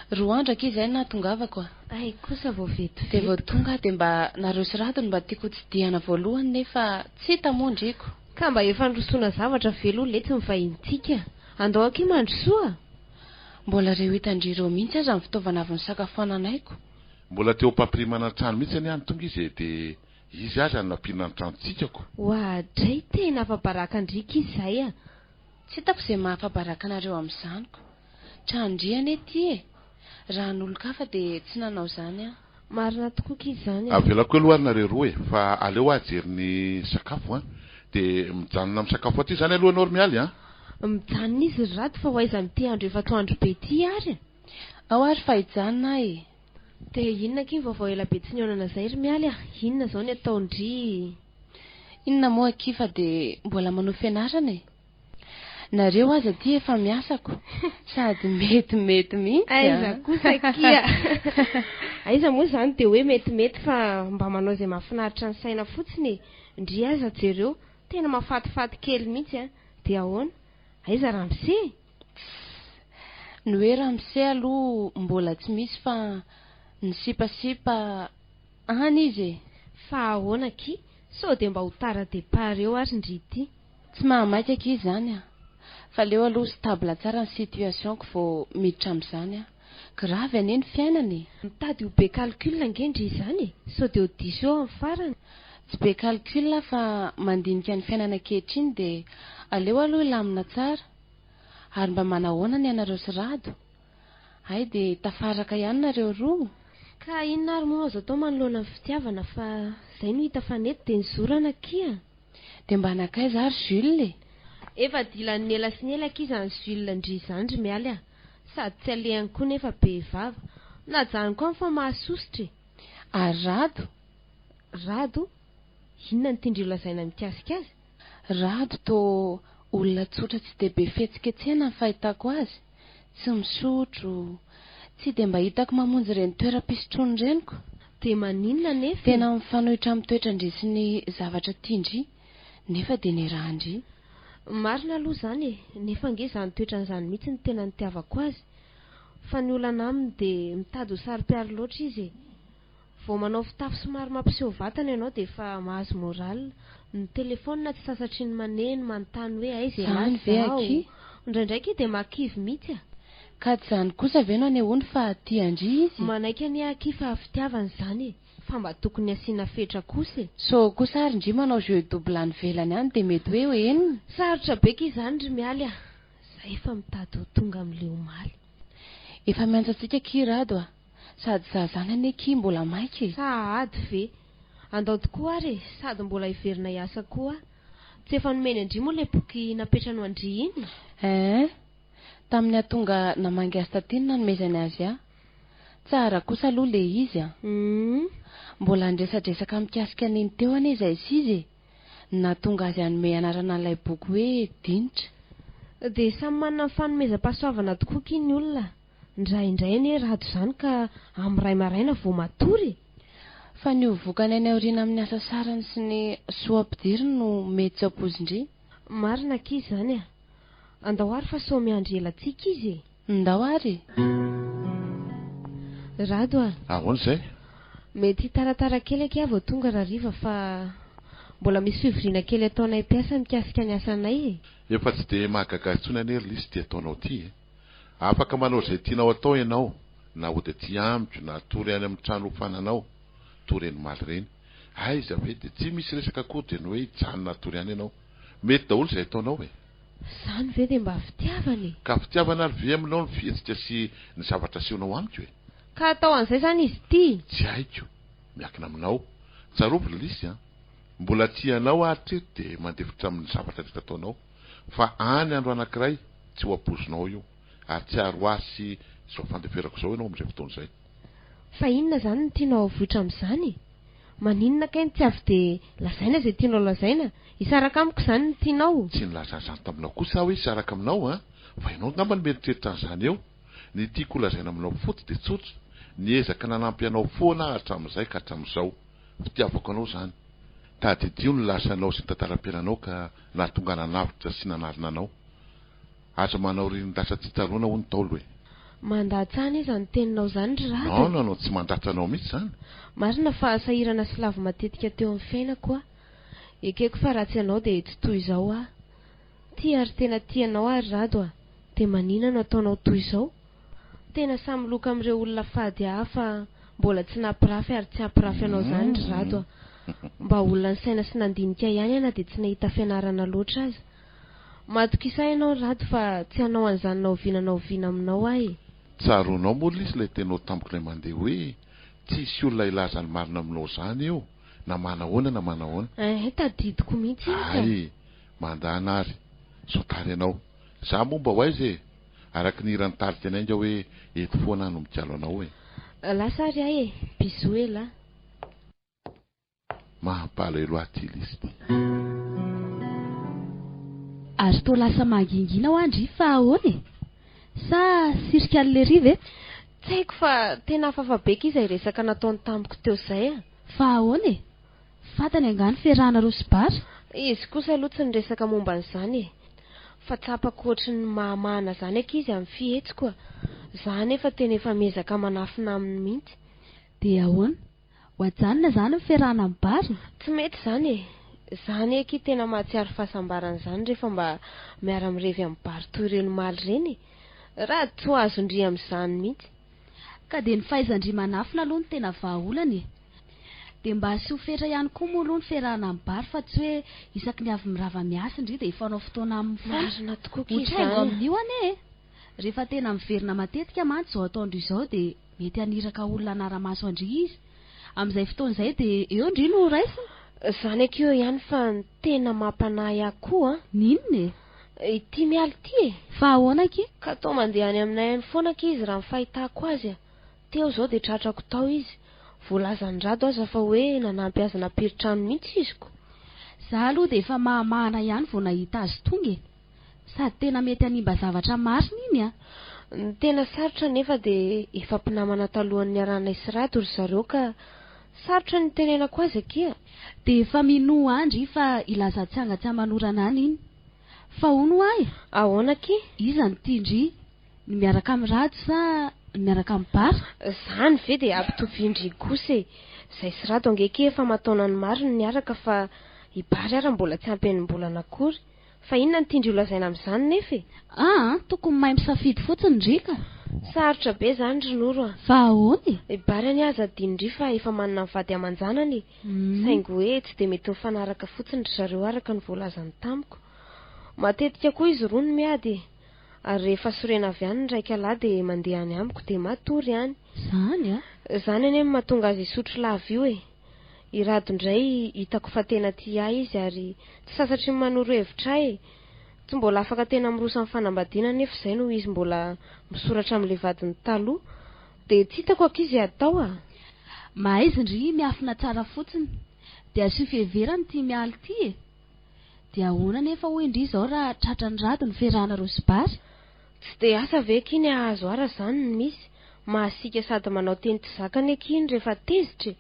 Roa andro aky izay natongavako a. Ay kosa vao vetivety. De vao tonga de mba naroso rato mba tiako tsidihana voalohany nefa tsy hita moa ndriko. Ka mba efa nrosoana zavatra velo letsy mivahintsika. Andao aky mandrosoa. Mbola reo hitandrireo mihitsy aza amin'ny fitaovana avy ny sakafoananaiko. Mbola teo pamprimana trano mihitsy any any tonga izy de izy aza nampiana ny tranotsikako. Dray tena afabaraka ndrika izay a. Tsy hitako izay mahafabaraka anareo amin'izanyko. Trandriana ety e. Raha n'olo-kafa de tsy nanao zany a. Marina tokoa ky izany. Avelako aloha ary nareo roa e. Fa aleo ajery ny sakafo a. De mijanona amin'ny sakafo aty zany aloha anao ry mialy a. Mijanona izy ry rato fa hoaiza mity andro efa toandro be ty ary. Ao ary fa hijanona e. De inona ky vaovao ela be tsy nionana zay ry mialy a. Inona zao ny ataondry? Inona moa kifa de mbola manao fianarana e. Nareo aza ty efa miasako. Sady mety mihitsy. Aiza kosa kia. Aiza moa zany de hoe mety fa mba manao zay mahafinaritra ny saina fotsiny. Ndry aza jereo tena mafatifaty kely mihitsy a. De ahoana? Aiza Ramsey? Ny hoe Ramsey aloha mbola tsy misy fa ny sipasipa any izy. Fa ahoana ky? Sao de mba ho tara départ eo ary ndry ty. Tsy mahamaika ky zany a. Fa leo aloha stable tsara ny situationko vao miditra amin'izany a. Grave ane ny fiainany. Mitady ho be calcul angendry izany. Sao de ho diso eo amin'ny farany. Tsy be calcul fa mandinika ny fiainana ankehitriny de aleo aloha lamina tsara. Ary mba manahoana ny anareo sy Rado. Ay de tafaraka ihany nareo roa. Ka inona ary moa azo atao manoloana ny fitiavana fa zay no hita fanety de nizorana kia. De mba anakaiza ary Jules. Efa dilany ny ela sy ny ela kiza ny Jules ndry izany ry mialy a. Sady tsy alehany koa nefa be vava. Najanony koa fa mahasositry. Rado. Rado, inona ny tindry lazaina mikasika azy? Rado to olona tsotra tsy dia be fihetsiketsehana ny fahitako azy. Tsy misotro, tsy dia mba hitako mamonjy ireny toeram-pisotroany reniko. Dia maninona nefa? Tena mifanohitra amin'ny toetrandry sy ny zavatra tiandry, nefa dia ny rahandry. Marina aloha izany nefa ange izany toetran'izany mihitsy ny tena nitiavako azy. Fa ny olana aminy dia mitady ho saro-piaro loatra izy. Vao manao fitafy somary mampiseho vatana ianao dia efa mahazo moral. Ny telefaonina tsy sasatry ny maneno manontany hoe aiza Izany ve aky? Ndraindraiky dia makivy mihitsy. Ka tsy izany kosa ve no anehoany fa tiandry izy? Manaiky any aky fa fitiavana izany, fa mba tokony asiana fetra kosa. So kosa ary ndry manao jeu double any velany any dia mety hoe enina. Sarotra beka izany ry mialy a. Zahay efa mitady ho tonga amin'ilay omaly. Efa miantsatsika ky Rado a. Sady zazany ane ky mbola maika e. Sahady ve. Andao tokoa ary sady mbola hiverina hiasa koa. Tsy efa nomeny andry moa ilay boky napetrano andry iny? Tamin'ny atonga namangy azy tatiny nanomezany azy a. Tsara kosa aloha le izy a. Mbola ndresadresaka mikasika niny teo ane izay sy izy. Natonga azy hanome anarana an'ilay boky hoe Dinitra. Dia samy manana ny fanomezam-pahasoavana tokoa ky ny olona. Indraindray ane Rado izany ka amin'ny ray maraina vao matory. Fa ny hovokany any aoriana amin'ny asa sarany sy ny soa-pidiriny no mety tsy ampozindry. Marina ky izany a. Andao ary fa sao miandry elantsika izy. Ndao ary. Rado a. Ahoana izay? Mety taratara kely aky vao tonga rariva fa mbola misy fivoriana kely ataonay piasa mikasika ny asanay. Efa tsy dia mahagaga intsony anery lisy dia ataonao ty. Afaka manao izay tianao atao ianao, na ho dia ty ambiko na tory any amin'ny trano hofananao, tory eny maly reny. Aiza ve dia tsy misy resaka akory dia ny hoe hijanona tory any ianao. Mety daholo izay ataonao e. Izany ve dia mba fitiavany? Ka fitiavana ary ve aminao ny fihetsika sy ny zavatra asehonao amiko e? Ka atao an'izay izany izy ty? Tsy haiko, miakina aminao. Tsarovy lisy a. Mbola tianao hatreto dia mandefitra amin'ny zavatra rehetra ataonao. Fa any andro anankiray tsy ho ampozonao io. Ary tsy aro azy sy izao fandeferako izao ianao amin'izay fotoana izay. Fa inona izany no tianao avoitra amin'izany? Maninona kay ny tsy avy dia lazaina izay tianao lazaina? Hisaraka amiko izany no tianao? Tsy nilaza izany taminao kosa hoe hisaraka aminao a. Fa ianao ngamba ny mieritreritra an'izany eo. Ny tiako lazaina aminao foty dia tsotra. Niezaka nanampy anao foana hatramin'izay ka hatramin'izao. Fitiavako anao izany. Tadidio ny lasanao sy ny tantaram-piainanao ka nahatonga nanavitra sy nanarina anao. Aza manao rinon-dasa tsy tsaroana ho ny taolo e. Mandatsana izy ny teninao izany ry Rado. No, tsy mandratsanao mihitsy izany. Marina fa sahirana sy lavo matetika teo amin'ny fiainako a. Ekeko fa ratsy ianao dia tsy toy izao a. Ty ary tena tianao ary Rado a. Dia maninona no ataonao toy izao? Tena samy loka amin'ireo olona fady hafa mbola tsy nampirafy ary tsy hampirafy anao izany ry Rado a. Mba olona ny saina sy nandinika ihany ana dia tsy nahita fianarana loatra aza. Matokisa ianao Rado fa tsy hanao an'izany naoviana aminao ahy. Tsaronao moa lisy ilay tenao tamiko ilay mandeha hoe tsisy olona ilaza ny marina aminao izany eo. Na manahoana na manahoana. Tadidiko mihitsy izy. Ay, mandana ary. Sao tary ianao. Za moa mba ho aiza e. Araka ny irany tarika anay nga hoe eto foana no mikialo anao e. Lasa ary ahy e. Bisou ela. Mahampalahelo aty lisy. Ary to lasa mangingina ho andry fa ahoana e? Sa sirika le rive? Tsy haiko fa tena afafabeka izy resaka nataony tamiko teo izay a. Fa ahoana e? Fatany angano fiarahana Rosibara? Izy kosa aloha tsy niresaka momba an'izany e. Fa tsapako ohatry ny mahamahana izany aky izy amin'ny fihetsiko. Izany efa tena efa miezaka manafina aminy mihitsy. Dia ahoana? Ho ajanona izany ny fiarahana amin'ny Bara? Tsy mety izany e. Izany aky tena mahatsiaro fahasambarana izany rehefa mba miara-mirevy amin'ny Bara toy ireny maly ireny. Raha tsy ho azondry amin'izany mihitsy. Ka dia ny fahaizandry manafina aloha ny tena vahaolana e. Dia mba sy ho fetra ihany koa moa aloha ny fiarahana amin'ny Bara fa tsy hoe isaky ny avy mirava miasa indry dia efanao fotoana amin'ny marina tokoa ky izany. Amin'io ane. Rehefa tena miverina matetika mantsy izao ataondry izao dia mety haniraka olona anara-maso andry izy. Amin'izay fotoana izay dia eo ndry no raisiny. Izany aky eo ihany fa tena mampanahy ahy koa. Ninona e? Ity mialy ity e. Fa ahoana aky? Ka tao mandeha any aminay any foana aky izy raha ny fahitako azy a. Teo izao dia tratrako tao izy. voalazan-drado aza fa hoe nanampy azy napiry-trano mihitsy iziko. Za aloha dia efa mahamahana ihany vao nahita azy tonga. Sady tena mety hanimba zavatra marina iny a. Ny tena sarotra nefa dia efa mpinamana talohan'ny arana Isrady ry zareo ka sarotra ny tenenako azy akia. Dia efa minoa andry fa ilaza tsy haman'orana any iny. Fa hono ahy. Ahoana ke? Iza ny tindry? Ny miaraka amin'ny rado sa ny miaraka amin'ny bara? Zany ve dia ampitoviandry kosa e. Izay sy rado angeke efa mataona ny mariny niaraka fa i bary ara mbola tsy ampy ny mbola nakory. Fa inona ny tindry olazaina amin'izany nefa e? Tokony mahay misafidy fotsiny ndrika. Sarotra be zany ronoro a. Fa ahoany? I bary any aza dindry fa efa manana mivady aman-janany. Saingy hoe tsy dia mety mifanaraka fotsiny ry zareo araka ny voalazany tamiko. Matetika koa izy roa no miady. Ary rehefa sorena avy any ny raika lahy dia mandeha any amiko dia matory any. Zany a? Zany any mahatonga azy isotro lava io e. I rado indray hitako fa tena tia izy ary tsy sasatry manoro hevitra e. Tsy mbola afaka tena mirosa amin'ny fanambadiana nefa izay no izy mbola misoratra amin'ilay vadiny taloha. Dia tsy hitako akizy atao a. Mahay izy ndry miafina tsara fotsiny. Dia asio fiheverany tia mialy ty e. Dia ahoana nefa hoy indry izao raha tratra ny rado ny fiarahana rosibary? Tsy dia asa ve kiny ahazo ara zany ny misy. Mahasika sady manao teny tsy zakany akiny rehefa tezitra.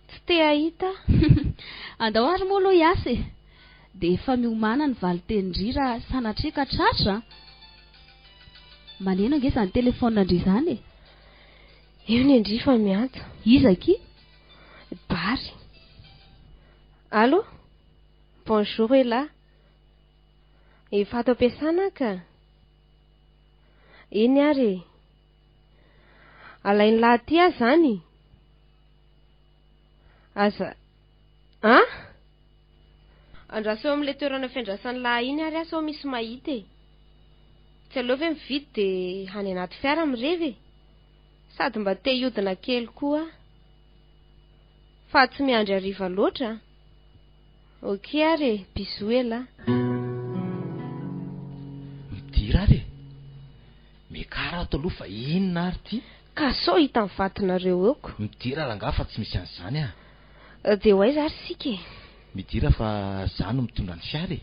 Tsy te ahita. Andao ary moa aloha hiasa e. Dia efa miomana ny vali tendry raha sanatria ka tratra. Maneno ange izany telefaonina indry izany e. Eo ny indry fa miantso. Iza ki? Bary. Allô? Bonjour Ela. Efa ato am-piasana ka? Eny ary. Alainy lahy ty ahy zany. Aza. Andraso eo amin'ilay toerana fiandrasan'ny lahy iny ary asa misy mahita e. Tsy aleo ve mividy dia hany anaty fiara mirevy. Sady mba te hiodina kely koa. Fa tsy miandry hariva loatra. Ok ary, bisous Ela. Midira ary. Mekara ato aloha fa inona ary ty? Ka so hita amin'ny vatinareo eoko. Midira rangaha fa tsy misy an'izany a. Dia ho aiza ary sika e. Midira fa za no mitondra ny fiara e.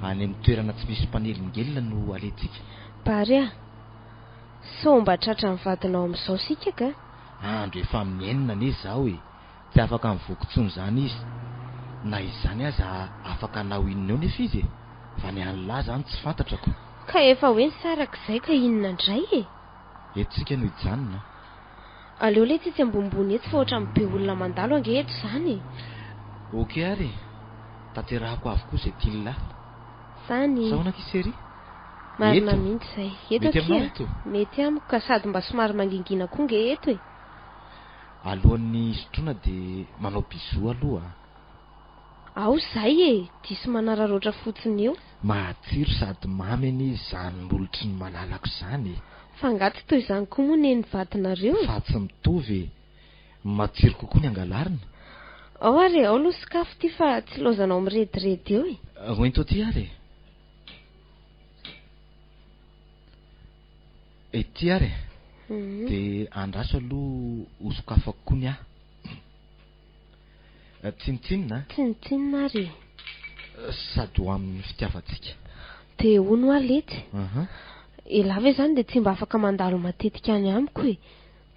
Any amin'ny toerana tsy misy mpanelin-gelina no alentsika. Bary a. So mba tratra ny vadinao amin'izao sika ka? Andro efa amin'ny enina ane zaho e. Tsy afaka mivokontsony zany izy. Na izany aza afaka anao inona eo nefa izy e. Fa ny any lahy zany tsy fantatrako. Ka efa hoe ny sarak'izay ka inona indray e. Etsika no hijanona. Aleo le tsitsy ambonimbony eto fa ohatra be olona mandalo ange eto zany e. Ok ary. Tanterahako avokoa izay tiany lahy. Zany. Sahoana kisery? Marina mihitsy izay. Eto mety aminao akia. eto? Mety amiko ka sady mba somary mangingina koa nge eto e. Alohan'ny sotroina dia manao bisous aloha. Ao zay e. Diso manararoatra fotsiny eo. Matsiro sady mamy anie izany olotry ny malalako izany. Fa ngaty toy izany koa moa ny vatinareo. Fa tsy mitovy e. Matsiro kokoa ny angalarina. Ao ary, ao aloha sakafo ty fa tsy lozanao mirediredy eo e. Hoento aty ary. Ety ary. Dia andraso aloha hosokafako koa ny ahy. Tsinitsinina? Tsinitsinina ary. Sady ho amin'ny fitiavantsika. Dia hono alety. Ela ve zany dia tsy mba afaka mandalo matetika any amiko e.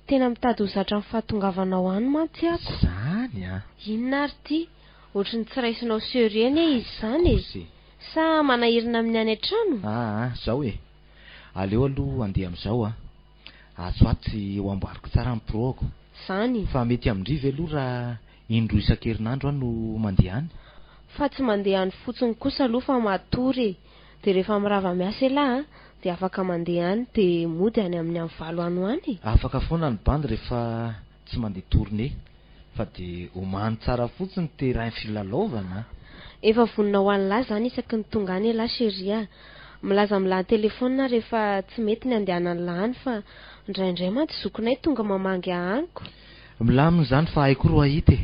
Tena mitady ho zatra ny fahatongavanao any mantsy ako. Zany a. Inona ary ty? Ohatry ny tsy raisinao sereny e izy zany e. Sa manahirina amin'ny any an-trano? Zao e. Aleo aloha andeha amin'izao a. Azo atsy ho amboariko tsara amin'ny proko. Zany. Fa mety amindriva aloha raha indroa isan-kerinandro aho no mandeha any. Fa tsy mandeha any fotsiny kosa aloha fa matory e. Dia rehefa mirava miasa lahy dia afaka mandeha any dia mody any amin'ny valo ano any. Afaka foana ny bandy rehefa tsy mandeha tournée. Fa dia omany tsara fotsiny terrain filalaovana. Efa vonona ho any lahy zany isaky ny tonga any lahy chérie. Milaza amin'ny telefaonina rehefa tsy mety ny andehanany lahany fa indraindray mantsy zokinay tonga mamangy ahaniko. Milamina zany fa haiko roa hita e.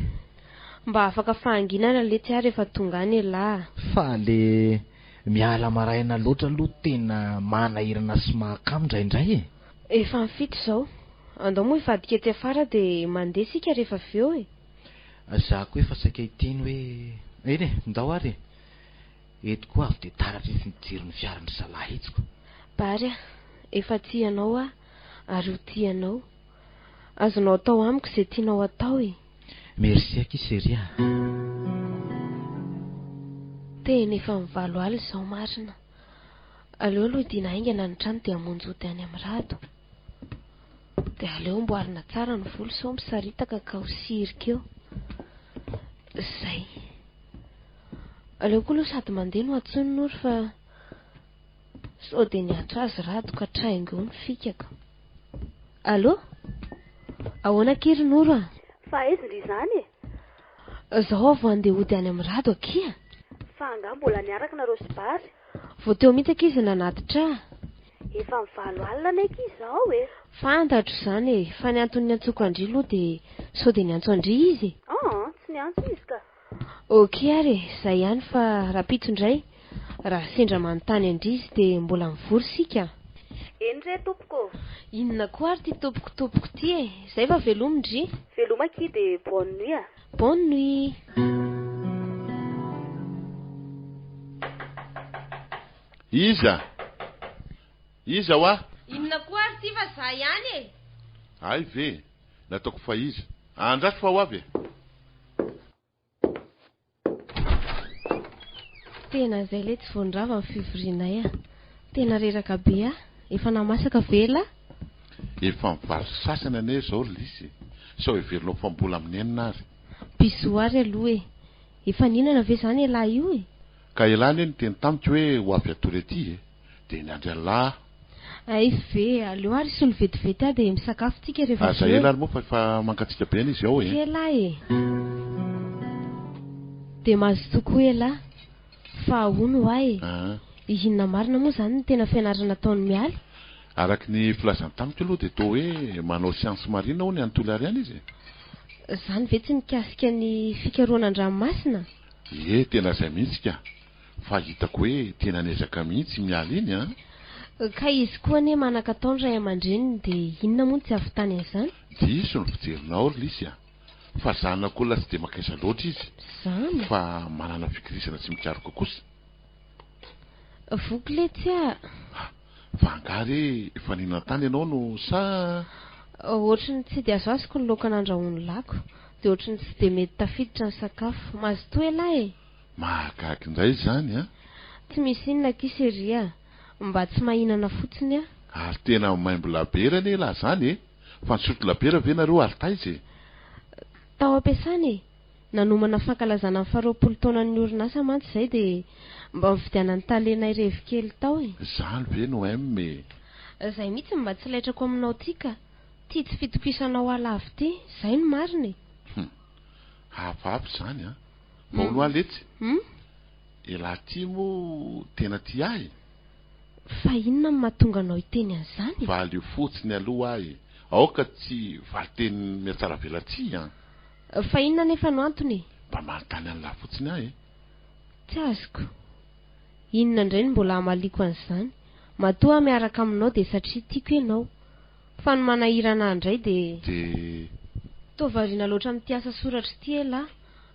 Mba afaka fahanginana letsy ary rehefa tonga any lahy. Fa le miala maraina loatra aloha tena manahirana sy mahakamo indraindray e. Efa mifito zao. Andao moa hivadika ety afara dia mandeha sika rehefa avy eo e. Za koa efa saika hiteny hoe eny e, ndao ary eto koa avy dia taratra sy nijery ny fiaran'ny zalahy hetsiko. Bary efa tianao ary ho tianao. Azonao atao amiko izay tianao atao e. Merci akiseria. Tena efa mivalo aly izao marina. Aleo aloha dina aingana ny trano dia hamonjody any amin'ny rado. Dia aleo amboarina tsara ny volo sao misaritaka ka ho sirika eo. Zay. Aleo koa aloha sady mandeha no atsony nory fa sao dia niatro azy rado ka traingo ny fikaka. Allo? Ahoana kiry noro a? Fa aiza ry izany e? Zaho avy andeha hody any amin'ny rado akia. Fa anga mbola niaraka nareo sy Bary. Vao teo mihitsy ankizy nanatitra. Efa mivalo alina ny ankizy izao e. Fantatro izany e, fa ny antony niantsoko Andry aloha dia sao dia niantso Andry izy. Tsy niantso izy ka. Ok ary, izay ihany fa rapito indray. Raha sendra manontany Andry izy dia mbola mivory sika. Eny re tompoko. Inona koa ary ty tompoko ty e? Zay fa velomy Ndry. Veloma ki dia bonne nuit a. Bonne nuit. Iza hoa? Inona koa ary ty fa za ihany e? Ay ve, nataoko fa iza. Andraso fa ho avy e. Tena izay le tsy vondrava amin'ny fivorianay a. Tena reraka be a. Efa namasaka vela? Efa mivalo sasany ane zao lisy. Sao heveronao fa mbola amin'ny enina ary. Biso ary aloha e. Efa ninana ve zany elahy io e? Ka elany ny teny tamiko hoe ho avy atory ety e. Dia niandry lahy. Ay ve, aleo ary solo vetivety a dia misakafo tsika rehefa Aza ela ary moa fa efa mankatsika be izy ao e. Elahy e. Dia mahazo tokoa elahy. Fa ahono ahy e. Ihinana marina moa zany ny tena fianarana ataony mialy. Araky ny filazany tamiko aloha dia toa hoe manao siansy marina ho ny anontolo ariana izy. Zany ve tsy mikasika ny fikaroanan-dranomasina? Tena izay mihitsy ka. Fa hitako hoe tena niezaka mihitsy mialy iny a. Ka izy koa ne manan-kataony ray aman-dreniny dia inona moa tsy ahavitany an'izany? Diso ny fijerinao ry lisy a. Fa zanak'olona tsy dia makaiza loatra izy. Zany? Fa manana fikirisana tsy mikaroka kosa. Voky le tsy a. Fa angary efa ninan-tany ianao no sa... Ohatrany tsy dia azo azoko ny laoka nandrahoany lako. Dia ohatrany tsy dia mety tafiditra ny sakafo. Mahazo toa elahy e. Mahagaga indray zany a. Tsy misy inona kiseria. Mba tsy mahinana fotsiny a. Ary tena maimbo labera ne lahy zany e. Fa nisotro labera ve nareo ary taiza e? Tao ampiasana e. Nanomana fankalazana ny 20 taona ny orinasa mantsy izay dia mba mividiana ny talenay revikely tao e. Zany ve no emme? Izay mihitsy mba tsy laitrako aminao tika. Tia tsy fitokisanao alavo ty. Izay no marina e. Hafahafa zany a. Paolo aletsy. Elahy ty moa tena ty ahy. Fa inona no mahatonga anao hiteny an'izany? Valy io fotsiny aloha ahy. Aoka tsy valiteny miatsara velatsy a. Fa inona nefa no antony? Mba manontany an'lahy fotsiny ahy. Tsy azoko. Inona indray no mbola hamaliko an'izany? Matoa miaraka aminao dia satria tiako ianao. Fa no manahirana andray dia... Tovariana loatra amin'ity asa soratra ity elahy.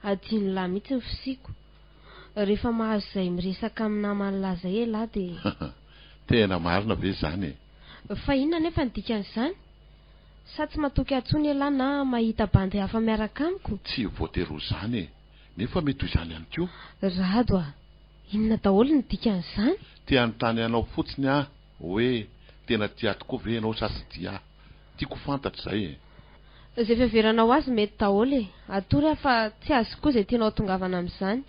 Adino lahy mihitsy ny fisiako. Rehefa mahazo izay miresaka amin'ny namany lahy elahy dia... Tena marina ve zany e? Fa inona nefa ny dikan'izany? Sa tsy matoky atsony elahy na mahita bandy hafa miaraka amiko? Tsy voatery ho zany e. Nefa mety ho izany ihany koa. Rado a. Inona daholo ny dikan'izany? Tia anontany anao fotsiny a hoe tena tia tokoa ve ianao sa tsy tia? Tiako fantatra izay e. Izay fiheveranao azy mety daholo e. Atory aho fa tsy azo koa izay tianao tongavana amin'izany.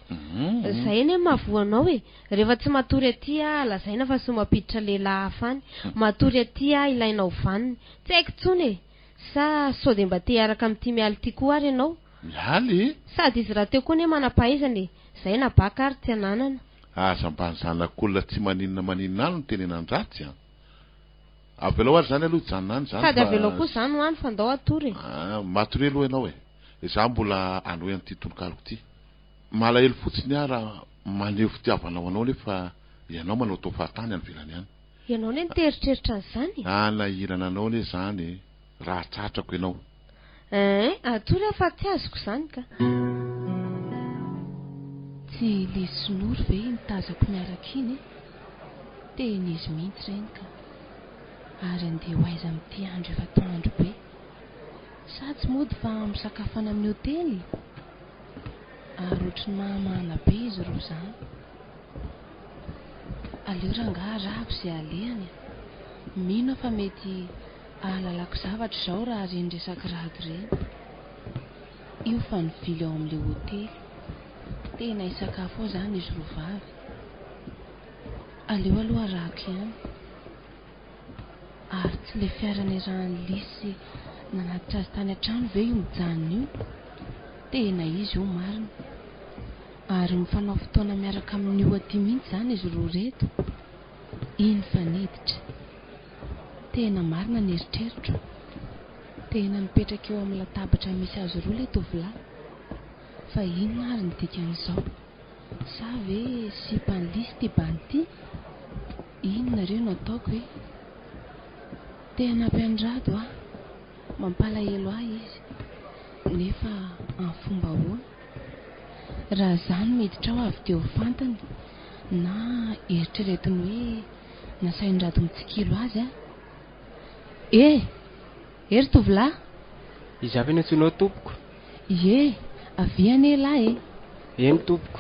Izay eny mahavoanao e. Rehefa tsy matory aty a lazaina fa somampiditra lehilahy hafa any. Matory aty a ilainao vaniny. Tsy haiko tsony e. Sa sao dia mba te hiaraka amin'ity mialy ity koa ary ianao? Mialy? Sady izy raha teo koa ne manam-pahaizana e. Izay na baka ary tsy ananana. Aza mba ny zanak'olona tsy maninona any no tenenan ratsy a. Avelao ary zany aloha janonany zany. Sady avelao koa zany ho any fa ndao atory e. Matory aloha ianao e. Za mbola anoe an'ity tonokaloko ity. Malahelo fotsiny raha maneho fitiavanao anao nefa ianao manao tao fahatany any velany any. ianao ne niteeritreritra an'izany nahirana anao ne zany raha tsatrako ianao atory afa tsy azoko izany ka tsy le sinory ve nitazako miaraka iny teny izy mihitsy reny ka ary andeha ho aiza amin'ity andro efa toandro be sa tsy mody fa misakafana amin'ny hotely ary ohatrany mahamana be izy roa izany aleo rangahy rako izay alehany mino fa mety ahalalako zavatra izao raha reny resaka rado reny io fa nivily ao amin'ilay hotely tena hisakafo ao izany izy roa vavy aleo aloha rako ihany ary tsy le fiarany rahany lisy nanatitra azy tany an-trano ve io mijanona io tena izy io marina ary mifanao fotoana miaraka amin'io aty mihitsy izany izy roa reto iny faniditra tena marina ny eritreritro tena mipetraka eo amin'ny latabatra misy azy roa ilay tovolahy fa inona ary ny dikan'izao sa ve sipany lisy ty banty inona reo no ataoko hoe tena mpiandrado mampalahelo ahy izy nefa amin'ny fomba ahoana raha zany miditra ao avy teo fantany na eritreretiny hoe nasain-drado mitsikilo azy ery tovolahy izy avy ny antsoinao tompoko aviany elahy eny tompoko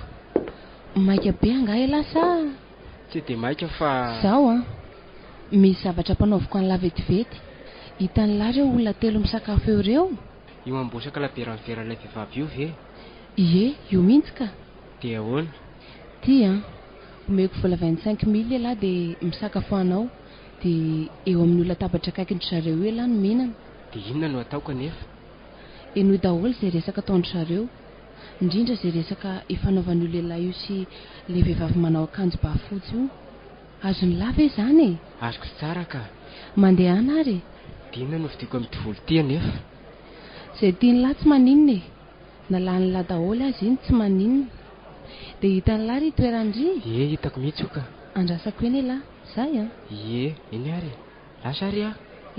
maika be angaha elahy sa tsy dia maika fa zaho misy zavatra mpanaoviko an'la vetivety hitan'la reo olona telo misakafo eo reo io ambosaka laberan'veran'ilay vehivavy io ve io mihitsy ka dia ahoana tia omeko vola 25,000 elahy dia misakafo anao dia eo amin'ny olona tabatra akaikindry zareo eo elahy no mihinana dia inona no ataoko nefa enoy daholo izay resaka ataondry zareo indrindra izay resaka ifanaovan'io lehilahy io sy le vehivavy manao akanjo bafotsy io azony lava e zany azoko tsara ka mandeha ana ary dia inona no vidiko amin'ny tovolo tia nefa izay tiany lahy tsy maninona nalany lahy daholo azy iny tsy maninona dia hitany lahy ry toerandry hitako mihitsy io ka andrasako eny lahy zay eny ary lasa ary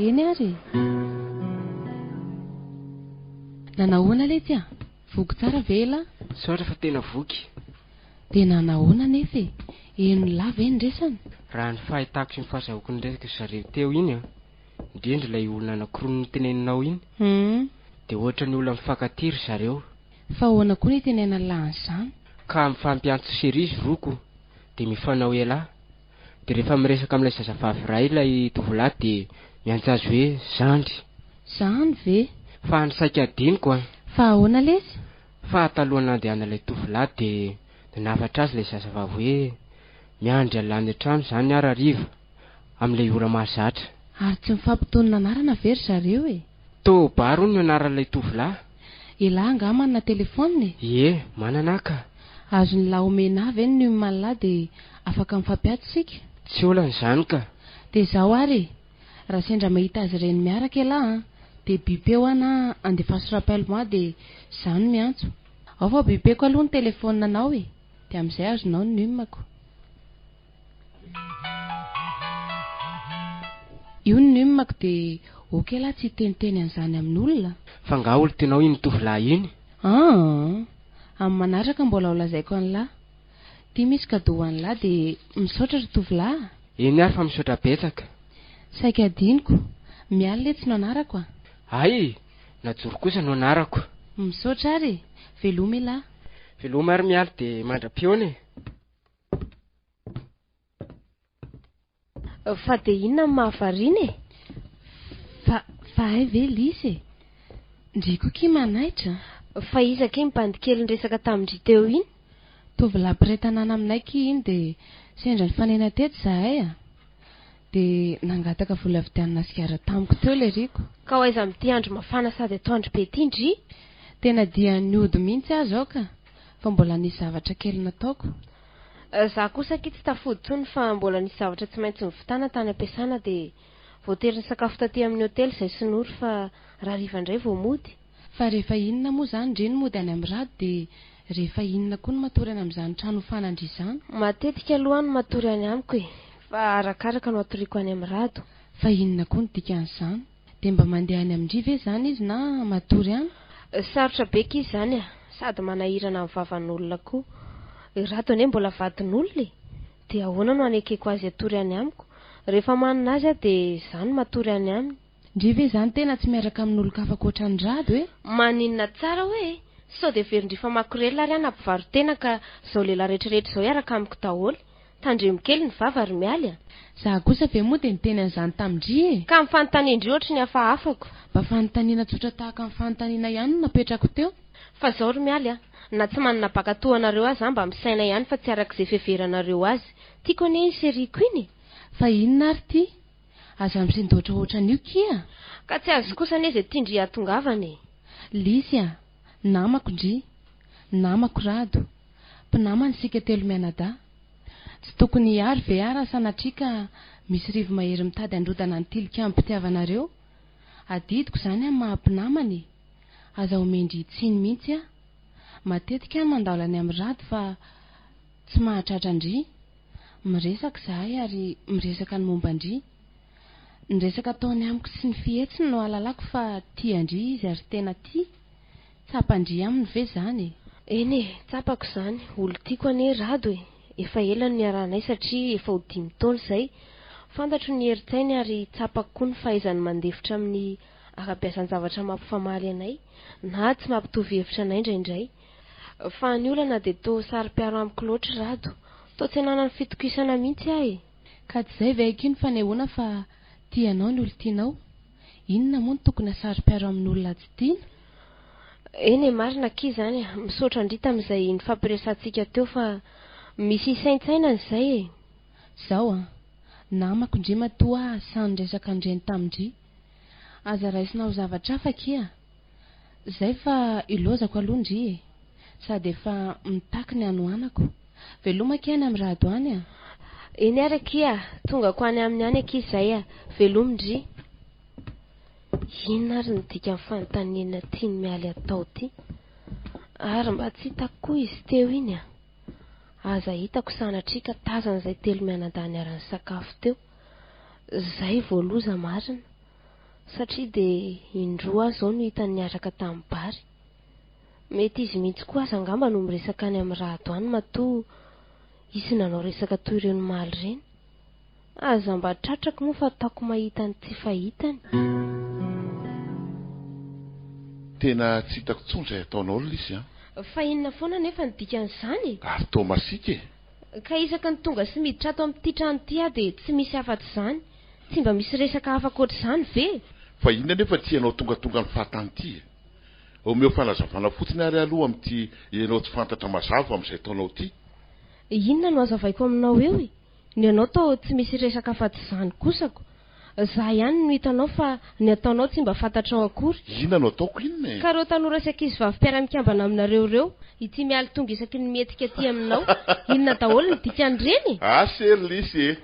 eny ary nanahoana le tia voky tsara ve lahy saotra fa tena voky dia nanahoana nefa eno lava eny resany raha ny fahitako sy ny fahazahoako ny resaka zareo teo iny indrindra ilay olona anankiroa ny teneninao iny dia ohatra ny olona mifankatiry zareo fa ahoana koa ny tenena lahan'izany ka mifampiantso serizy roko dia mifanao elahy dia rehefa miresaka amin'ilay zazavavy iray ilay tovolahy dia miantsazy hoe zany ve fa anysaika adiniko fa ahoana lesy fa atalohana andehan'ilay tovolahy dia nafatra azy ilay zazavavy hoe miandry alany an-trano izany ary hariva amin'ilay ora mahazatra ary tsy mifampitonina anarana very zareo tobaro ny anaran'ilay tovolahy elahy angamanana telefoniny manana ka azony lahy omena avy eny ny manalahy dia afaka mifampiato sika tsy olan'izany ka dia zaho ary raha sendra mahita azy ireny miaraka elahy dia bibeo ana andefa rappel-moi dia izany miantso ao fa bibeko aloha ny telefoninanao dia amin'izay azonao ny numako io ny numako dia oke lahy tsy teniteny an'izany amin'ny olona fa nga olo tenao iny tovolahy iny amin'ny manaraka mbola holazaiko an'lahy tia misy kadoho an'lahy dia misaotra ry tovolahy eny ary fa misaotra betsaka saika adiniko miala le tsy no anarako najoro kosa no anarako misaotra ary veloma lahy veloma ary miala dia mandra-pione fa dia inona ny mahavariana fa ay ve lisy ndriko ki manaitra fa izake mibandikely ny resaka tamindry teo iny tovolahy piray-tanàna aminay ki iny dia sendra ny fanena teto zahay dia nangataka vola vidianana sigara tamiko teo le riko ka ho aiza amin'ity andro mafana sady atoandro be tindry tena dia niody mihitsy azy ao ka fa mbola nisy zavatra kely nataoko za kosa ki tsy tafody tsony fa mbola nisy zavatra tsy maintsy mivitana tany ampiasana dia voatery ny sakafo taty amin'ny hotely izay sinory fa raha riva indray vao mody fa rehefa inona moa zany ndre ny mody any amin'ny rado dia rehefa inona koa ny matory any amin'izany trano hofanandry izany matetika aloha no matory any amiko fa arakaraka no atoriako any amin'ny rado. Fa inona koa ny dikan'izany? Dia mba mandeha any amin'ny ve izany izy na matory any? Sarotra beka izy izany sady manahirana amin'ny vavan'olona koa. Rado anie mbola vadin'olona dia ahoana no anekeko azy atory any amiko? Rehefa manana azy dia izany matory any aminy. Ndry ve izany tena tsy miaraka amin'ny olon-kafa ohatran'ny rado e? Maninona tsara hoe sao dia verindry makorela ary ana mpivarotena ka izao lehilahy rehetrarehetra izao hiaraka amiko daholo. Tandremo kely ny vava ary mialy a. Zaho kosa ve moa dia niteny an'izany tamindry e? Ka mifanontanindry ohatry ny hafaafako. Mba fanontaniana tsotra tahaka ny fanontaniana ihany no napetrako teo. Fa izao ry mialy a, na tsy manana bakatoanareo azy mba misaina ihany fa tsy arak'izay fiheveranareo azy. Tiako anie iny seriko iny. Fa inona ary ty? Aza misindoatra ohatran'io kia? Ka tsy azo kosa anie izay tindry atongavany. Lisy a, namako ndry, namako rado, mpinamana sika telo mianadahy. Tsy tokony hiary ve ara sanatrika misy rivo mahery mitady androdana ny tilikambo mpitiavanareo? Adidiko izany amin'ny mahampinamany. Aza omendry tsiny mihitsy a. Matetika mandalo any amin'ny rado fa tsy mahatratra ndry. Miresaka izahay ary miresaka ny momba ndry. Ny resaka ataony amiko sy ny fihetsiny no alalako fa tia ndry izy ary tena tia. Tsapandry aminy ve izany? Eny e, tsapako izany. Olo tiako anie rado e. Efa ela no niaranay satria efa ho 5 taona izay. Fantatro ny heritsainy ary tsapako koa ny fahaizany mandefitra amin'ny ara-piasan'ny zavatra mampifamaly anay na tsy mampitovy hevitra anay indraindray. Fa ny olana dia toa sary-piaro amiko loatra rado. Toa tsy hanana ny fitokisana mihitsy ahy. Ka tsy izay ve ky ny fanehoana fa tianao ny olo tianao? Inona moa no tokony hasary-piaro amin'ny olona tsy tiana? Eny e, marina ky izany. Misaotra indry tamin'izay nifampiresantsika teo fa misy isaintsaina izay e. Izao a, namako ndry matoa sany resaka andreny tamindry. Aza raisina ho zavatra hafa kia. Izay fa ilozako aloha ndry e. Sady efa mitaky ny anoanako. Veloma kia any amin'ny rado any a? Eny ary kia, tonga ko any amin'ny any kia izay a. Veloma ndry. Inona ary ny dika fanontaniana tiany mialy atao ty? Ary mba tsy hitako koa izy teo iny a. Aza hitako sanatrika tazana izay telo mianadahy niarany sakafo teo. Izay voaloza marina. Satria dia indroa azy izao no hitany niaraka tamin'ny bary. Mety izy mihitsy koa aza angamba no miresaka any amin'ny rado any matoa izy nanao resaka toy ireny maly ireny. Aza mba tratrako moa fa ataoko mahita ny tsy fahitany. Tena tsy hitako tsony izay ataonao Lisy a. Fa inona foana nefa ny dikan'izany? Ary toa masika e. Ka isaka ny tonga sy miditra ato amin'ity trano ity dia tsy misy afa-tsy izany. Tsy mba misy resaka hafa ankoatr'izany ve? Fa inona nefa ty ianao tonga ny fahatany ity e? Omeo fanazavana fotsiny ary aloha amin'ity ianao tsy fantatra mazava amin'izay taonao ity. Inona no azavaiko aminao eo e? Ny anao tao tsy misy resaka afa-tsy izany kosako. Zaho ihany no hitanao fa ny ataonao tsy mba fantatrao akory. Inona no ataoko inona e? Ka reo tanora sy ankizy vavy mpiara-mikambana aminareo reo, ity mialy tonga isaky ny mietika ty aminao. Inona daholo ny dikan'ireny? Sery Lisy e.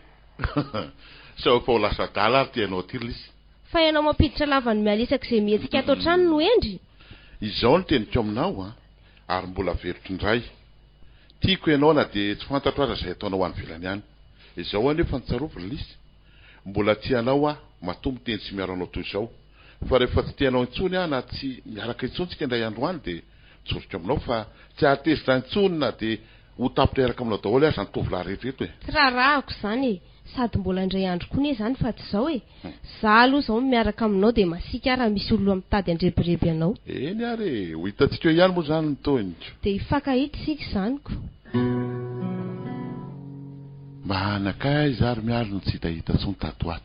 Sao efa ho lasa dala ary ty ianao ty Lisy. Fa ianao mampiditra lavany mialy isak'izay mietika ato trano no endry. Izao no teniko aminao a, ary mbola verotry indray. Tiako ianao na dia tsy fantatro aza izay ataonao any ivelany ihany. Izao anefa ny tsarovana Lisy. Mbola tianao a matombo teny sy miaro anao toy izao. Fa rehefa tsy tianao intsony na tsy miaraka intsontsika indray andro any dia tsoritra aminao fa tsy ahatezitra intsony na dia ho tapitra eraka aminao daholo aza ny tovolahy rehetrareto e. Tsy raharahako izany e. Sady mbola indray andro koa nie izany fa tsy izao e. Za aloha izao miaraka aminao dia masika raha misy olona mitady andrebireby anao. Eny ary ho hitantsika eo ihany moa izany ny toiniko. Dia hifankahita isika izanyko. Mba anakay zary miaro no tsy hitahita tsony tato ato.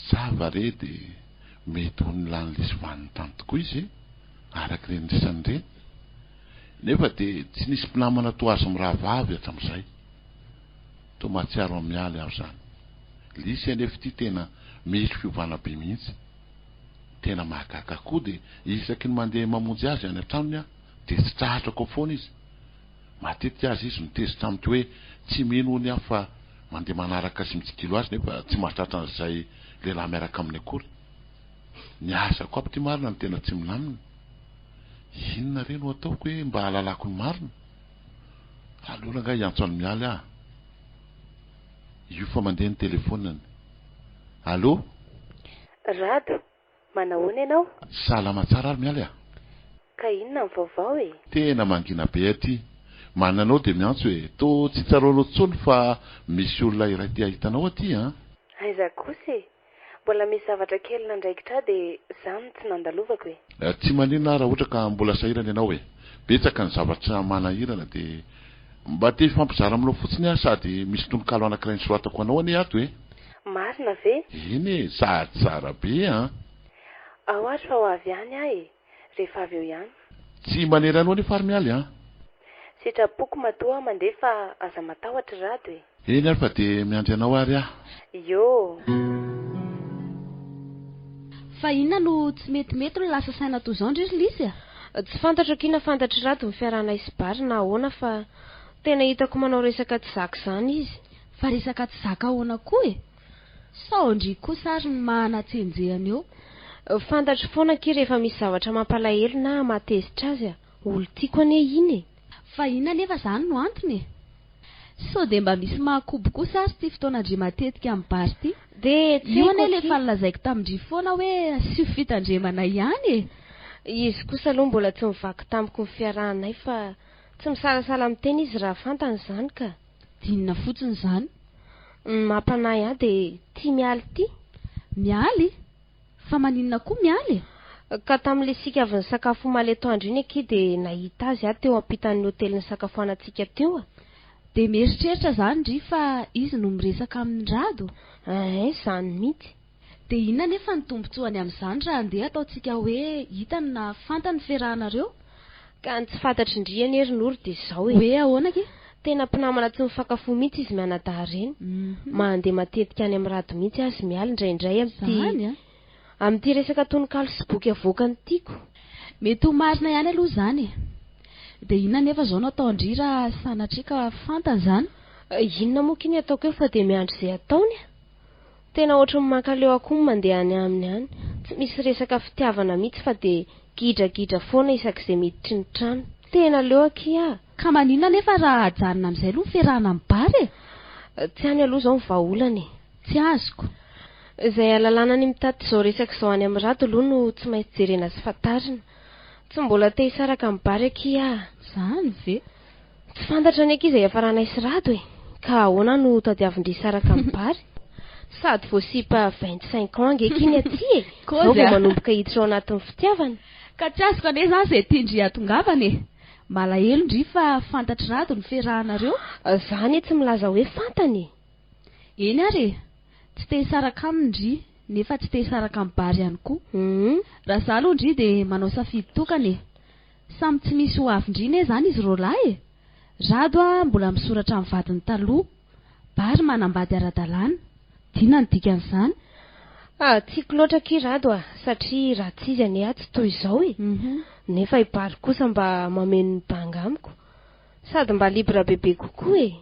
Sava re dia mety ho ny lany Lisy manontany tokoa izy araka ireny resany ireny. Nefa dia tsy nisy mpinamana toa azo mirahavavy hatramin'izay. Toa mahatsiaro amin'ny mialy aho izany. Lisy anefa ity tena misy fiovana be mihitsy. Tena mahagaga koa dia isaky ny mandeha mamonjy azy any an-tranony aho dia tsy trahatrako foana izy. Matetika azy izy mitezitra amity hoe tsy mino ny aho fa mandeha manaraka sy mitsikilo azy nefa tsy mahatratra an'izay lehilahy miaraka amin'ny akory. Ny asa koa apity marina ny tena tsy milamina. Inona re no ataoko hoe mba hahalalako ny marina? Aloha nga hiantso any mialy aho. io fa mandeha ny telefoniny. Allô? Rado, manahoana ianao? Salama tsara ary mialy a. Ka inona ny vaovao e? Tena mangina be aty. Mananao dia miantso hoe to tsy tsaroanao tsony fa misy olona iray ty ahitanao aty a. Aiza kosa e? Mbola misy zavatra kely nandraikitra dia izany tsy nandalovako e. Tsy maninona raha ohatra ka mbola sahirana ianao hoe betsaka ny zavatra manahirana dia mba te hifampizara aminao fotsiny a sady misy tononkalo anankiray ny soratako anao anie ato e. Marina ve? Eny e, sady tsara be a. Ao ary fa ho avy ihany aho e, rehefa avy eo ihany. Tsy manera anao nefa ary mialy a. Sitrapoko matoa mandeha fa aza matahotra Rado e. Eny ary fa dia miandry anao ary a. Yo. Fa inona no tsy metimety no lasa saina toy izao ndry Lisy a? Tsy fantatro kiana fantatry Rado ny fiarahana isibary na ahoana fa tena hitako manao resaka tsy zaka izany izy. Fa resaka tsy zaka ahoana koa e? Saondry kosa ary ny mahana-tsenjehany eo. Fantatro foana ki rehefa misy zavatra mampalahelo na matezitra azy a, olo tiako anie iny e. Fa inona nefa izany no antony? Sao dia mba misy mahakobo kosa ary ty fotoanandry matetika amin'ny bary ty. De io anie le fanolazaiko tamindry foana hoe asio fitandremana ihany e. Izy kosa aloha mbola tsy mivaky tamiko ny fiarahanay fa tsy misalasala miteny izy raha fantany izany ka. Dinona fotsiny izany? Mampanahy ahy dia tia mialy ty. Mialy? Fa maninona koa mialy? Ka tamin'ilay sika avy ny sakafo omaly atoandro iny aky dia nahita azy aho teo ampitan'ny hotely ny sakafo-anantsika teo a. Dia mieritreritra izany ndry fa izy no miresaka amin'ny Rado? Izany mihitsy. Dia inona nefa ny tombotsoany amin'izany raha andeha ataontsika hoe hitany na fantany fiarahanareo? Ka ny tsy fantatry ndriany ery nory dia izao e. Hoe ahoana ke? Tena mpinamana tsy mifankafo mihitsy izy mianadahareny. Mandeha matetika any amin'ny Rado mihitsy azy mialy indraindray amin'ity resaka tononkalo sy boky avoakany tiako. Mety ho marina ihany aloha izany e. Dia inona nefa izao no ataondry raha sanatria ka fantany izany? Inona moa kiny ataoko eo fa dia miandry izay ataony a. Tena ohatran'ny mankaleo akoho ny mandeha any aminy any. Tsy misy resaka fitiavana mihitsy fa dia gidragidra foana isak'izay miditry ny trano. Tena leo aky a. Ka maninona nefa raha ajanona amin'izay aloha ny fiarahana amin'ny bary e? Tsy any aloha izao ny vahaolany. Tsy azoko. Izay alalana ny mitady izao resaka izao any amin'ny Rado aloha no tsy maintsy jerena sy fantarina. Tsy mbola te hisaraka amin'ny bary aky a. Izany ve? Tsy fantatra ny aky izay afaranay sy Rado e. Ka ahoana no tadiavin-dry hisaraka amin'ny bary? Sady voasipa 25 ans angekiny aty e. Zao vao manomboka hiditra ao anatin'ny fitiavana. Ka tsy azoko anie izany izay tiandry hatongavana e. Malahelo ndry fa fantatry Rado ny fiarahanareo? Izany tsy milaza hoe fantany. Eny ary e. Tsy te hisaraka aminy ndry nefa tsy te hisaraka amin'ny bary ihany koa. Raha izaho aloha ndry dia manao safidy tokana e. Samy tsy misy ho avy-ndrina izany izy roalahy e. Rado a mbola misoratra amin'ny vadiny taloha. Bary manambady ara-dalàna. Dinona ny dikan'izany? Tiako loatra ki Rado a, satria ratsy izy anie tsy toy izao e. Nefa i bary kosa mba mameno ny banga amiko. Sady mba libra bebe kokoa e.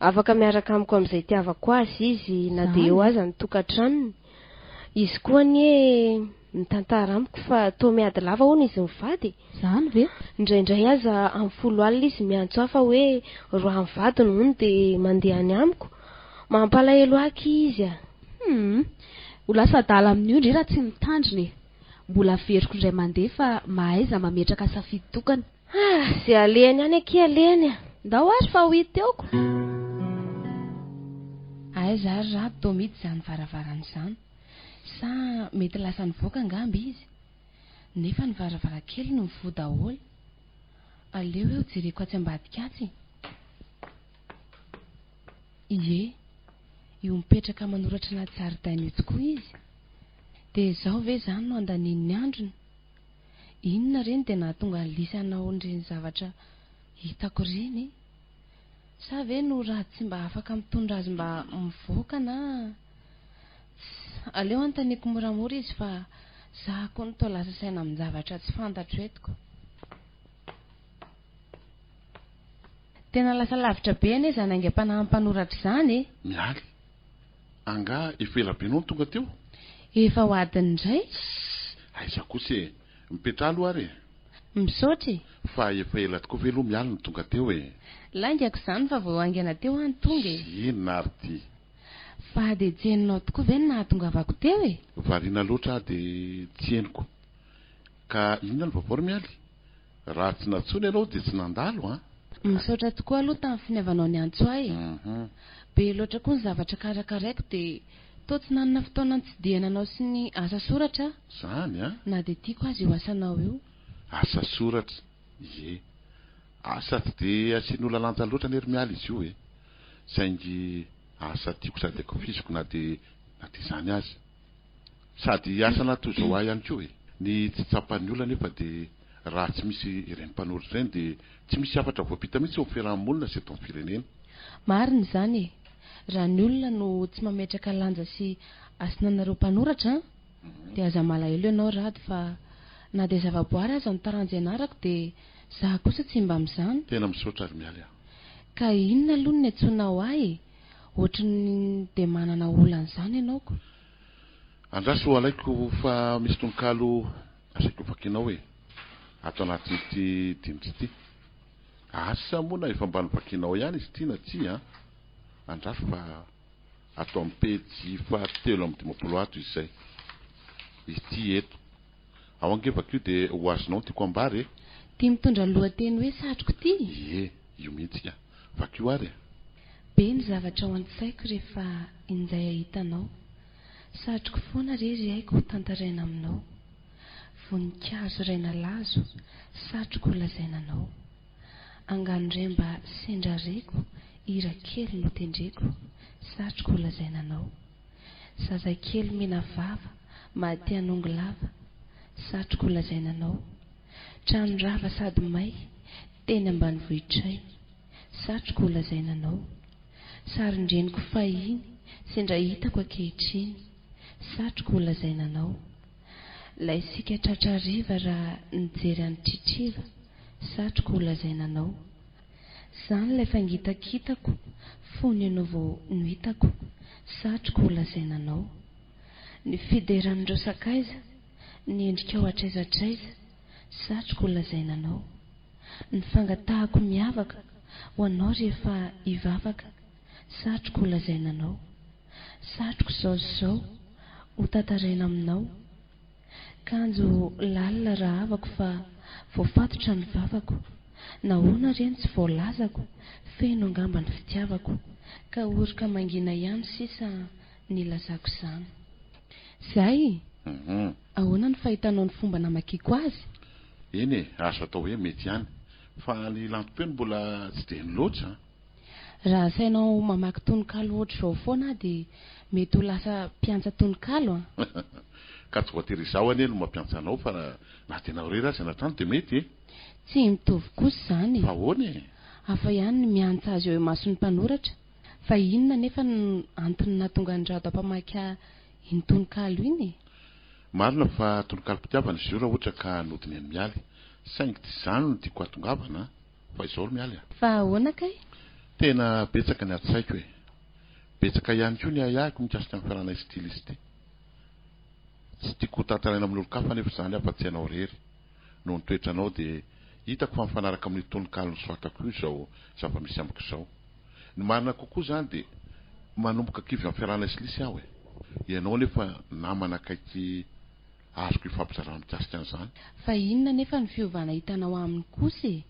Afaka miaraka amiko amin'izay itiavako azy izy na dia eo aza ny tokantranony. Izy koa anie mitantara amiko fa toa miady lava hono izy mivady. Izany ve? Indraindray aza amin'ny 10 alina izy miantso aho fa hoe roa amin'ny vadiny hono dia mandeha any amiko. Mampalahelo aky izy a. Ho lasa adala amin'io ndry raha tsy mitandriny e. Mbola veriko indray mandeha fa mahaiza mametraka safidy tokana. Izay alehany any aky alehany a. Ndao ary fa ho hita teoko. Aiza ary Rado toa mihitsy izany varavarana izany. Sa mety lasa nivoaka angamba izy. Nefa ny varavarakely no mivoha daholo. Aleo eo jereko atsy ambadikatsy. Ie, io mipetraka manoratra anaty zaridaina io tokoa izy. Dia izao ve izany no andanin'ny androny? Inona reny dia nahatonga ny Lisy hanahon'ireny zavatra hitako ireny? Sa ve no raha tsy mba afaka mitondra azy mba mivoaka na? Aleo anontaniako moramora izy fa za koa no toa lasa saina amin'ny zavatra tsy fantatro etiko. Tena lasa lavitra be anie izany aingam-panahy mpanoratra izany e. Mialy. Anga efa ela be noa tonga teo? Efa ho adiny indray. Aiza kosa e. Mipetra aloha ary e. Misaotra e. Fa efa ela tokoa ve aloha mialy no tonga teo e. Laingako izany fa vao aingana teo any tonga e. Inona ary ty? fa de jeninao tokoa ve nahatongavako teo e? Variana loatra de tsy henoko. Ka inona ny vaovao mialy? Raha tsy natsony ianao de tsy nandalo a? Misaotra tokoa aloha tamin'ny finiavanao ny antsoa e. Be loatra koa ny zavatra karakaraiko de toa tsy nanana fotoana nitsidihana anao sy ny asa soratra. Zany a? Na de tiako azy io asanao io. Asa soratra? Ie. Asa tsy de asian'olona lanja loatra ny mialy izy io e. Saingy asa tiako sady ankafiziko na de zany azy. Sady asa natoy zao ahy ihany koa e. Ny tsy tsapan'ny olona nefa de raha tsy misy ireny mpanoratra ireny de tsy misy afatra voapita mihitsy eo fiarahamonina sy eto amin'ny firenena. Marina zany e. Raha ny olona no tsy mametraka lanja sy asinanareo mpanoratra de aza malahelo ianao rady fa na de zavaboary aza ny taranjy anarako de za kosa tsy mba amin'izany. Tena misaotra ary mialy aho. Ka inona aloha ny antsonao ahy? Ohatrany de manana olana zany ianaoko. Andraso alaiko fa misy tononkalo asaiko vakinao e. Ato anatin'ity dimitry ity. Asa moa na efa ambany vakinao ihany izy ity na tsy a? Andraso fa ato amin'ny pejy fahatelo amby 18 izay. Izy ity eto. Ao angevako io de ho azonao tiako ambary e. Tia mitondra lohateny hoe satroko ty? Ie, io mihitsy a. Vakio ary e. Be ny zavatra ao an-tsaiko rehefa injay ahitanao. Satroko foana rery haiko tantaraina aminao. Voninkazo raina lazo, satroko lazaina anao. Angano remba sendra reko, ira kely no tendreko, satroko lazaina anao. Zazakely mina vava, maty anongo lava, satroko lazaina anao. Trano rava sady may, teny ambanivohitray, satroko lazaina anao. Sarindreniko fahiny, sendra hitako ankehitriny, satroko lazaina anao. Lay sika tratrariva raha nijery any tritriva, satroko lazaina anao. Zany lay fangitakitako, fony ianao vao no hitako, satroko lazaina anao. Ny fideran'ireo sakaiza, ny endrikao atraizatraiza, satroko lazaina anao. Ny fangatahako miavaka ho anao rehefa hivavaka, satroko lazaina anao. Satroko zao ho tantaraina aminao. Kanjo lalina raha avako fa voafatotra ny vavako. Nahoana reny tsy voalazako, feno angamba ny fitiavako, ka orika mangina ihany sisa nilazako izany. Zay, ahoana ny fahitanao ny fomba namakiko azy? Eny e, azo atao hoe mety ihany. Fa ny lantom-peno mbola tsy de ny loatra. Raha sainao mamaky tononkalo ohatr' izao foana de mety ho lasa mpiantsa tononkalo a. Ka tsy voatery izao anie no mampiantsa anao fa na tena rery azy anatrano de mety e. Tsy mitovy kosa zany. Fa ahoana e? Hafa ihany ny miantsa azy eo mason'ny mpanoratra. Fa inona nefa ny antony nahatonga ny rado ampamaky iny tononkalo iny e? Marina fa tononkalo-pitiavana izy io raha ohatra ka nodiny any mialy. Saingy tsy izany no tiako hatongavana, fa izao no mialy. Fa ahoana kay? Tena betsaka ny atsaiko e. Betsaka ihany koa ny ahako mikasika amin'ny fiarahana stily izy ity. Tsy tiako tantaraina amin'ny olo-kafa nefa izany afa tsy hainao rery. No nitoetranao de hitako fa mifanaraka amin'ny tononkalo ny soatako io izao zava-misy amiko izao. Ny marina kokoa zany de manomboka kivy amin'ny fiarahana silisy aho e. Ianao nefa namana akaiky azoko ifampizarana mikasika an'izany. Fa inona nefa ny fiovana hitanao aminy kosa e?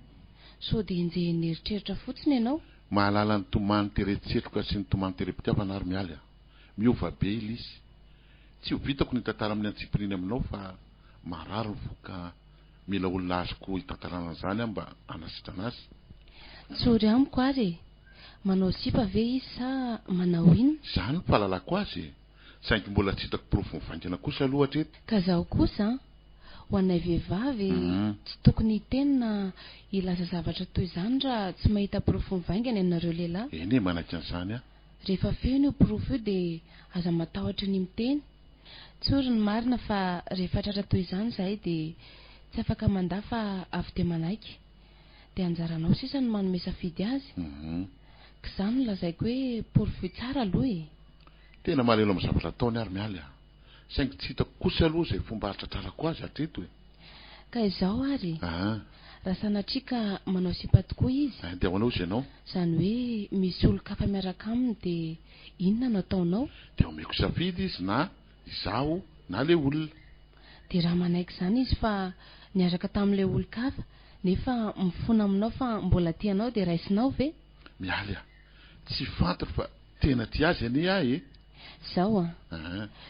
So de injehiny eritreritra fotsiny ianao? Mahalala ny tomany teretsetroka sy ny tomany terepitiavana ary mialy a. Miova be ila izy. Tsy ho vitako ny tantara amin'ny antsipiriny aminao fa marary ny voka mila olona azoko hitantarana an'izany mba hanasitrana azy. Tsory amiko ary e. Manao sipa ve izy sa manao ino? Zany ny fahalalako azy e. Saingy mbola tsy hitako porofo mivaingana kosa aloha hatreto. Ka zaho kosa ho anay vehivavy tsy tokony hitenina ilaza zavatra toy izany raha tsy mahita porofo mivaingana ianareo lehilahy. Eny e, manaiky an'izany a. Rehefa feo io porofo io de aza matahotra ny miteny. Tsory ny marina fa rehefa tratra toy izany zahay de tsy afaka mandà fa avy de manaiky. De anjaranao sisa ny manome safidy azy. Ka izany no lazaiko hoe porofo tsara aloha e. Tena malelo amin'ny zavatra ataony ary mialy a. Saingy tsy hitako kosa aloha izay fomba tratrarako azy hatreto e. Ka izao ary raha sanatria ka manao sipa tokoa izy de ho anao izy ianao izany hoe misy olo-kafa miaraka aminy dia inona no ataonao de omeko safidy izy na izaho na le olona dia raha manaiky izany izy fa niaraka tamin'ilay olo-kafa nefa mifona aminao fa mbola tianao dia raisinao ve mialy a tsy fantatra fa tena ty azy anie ahy izao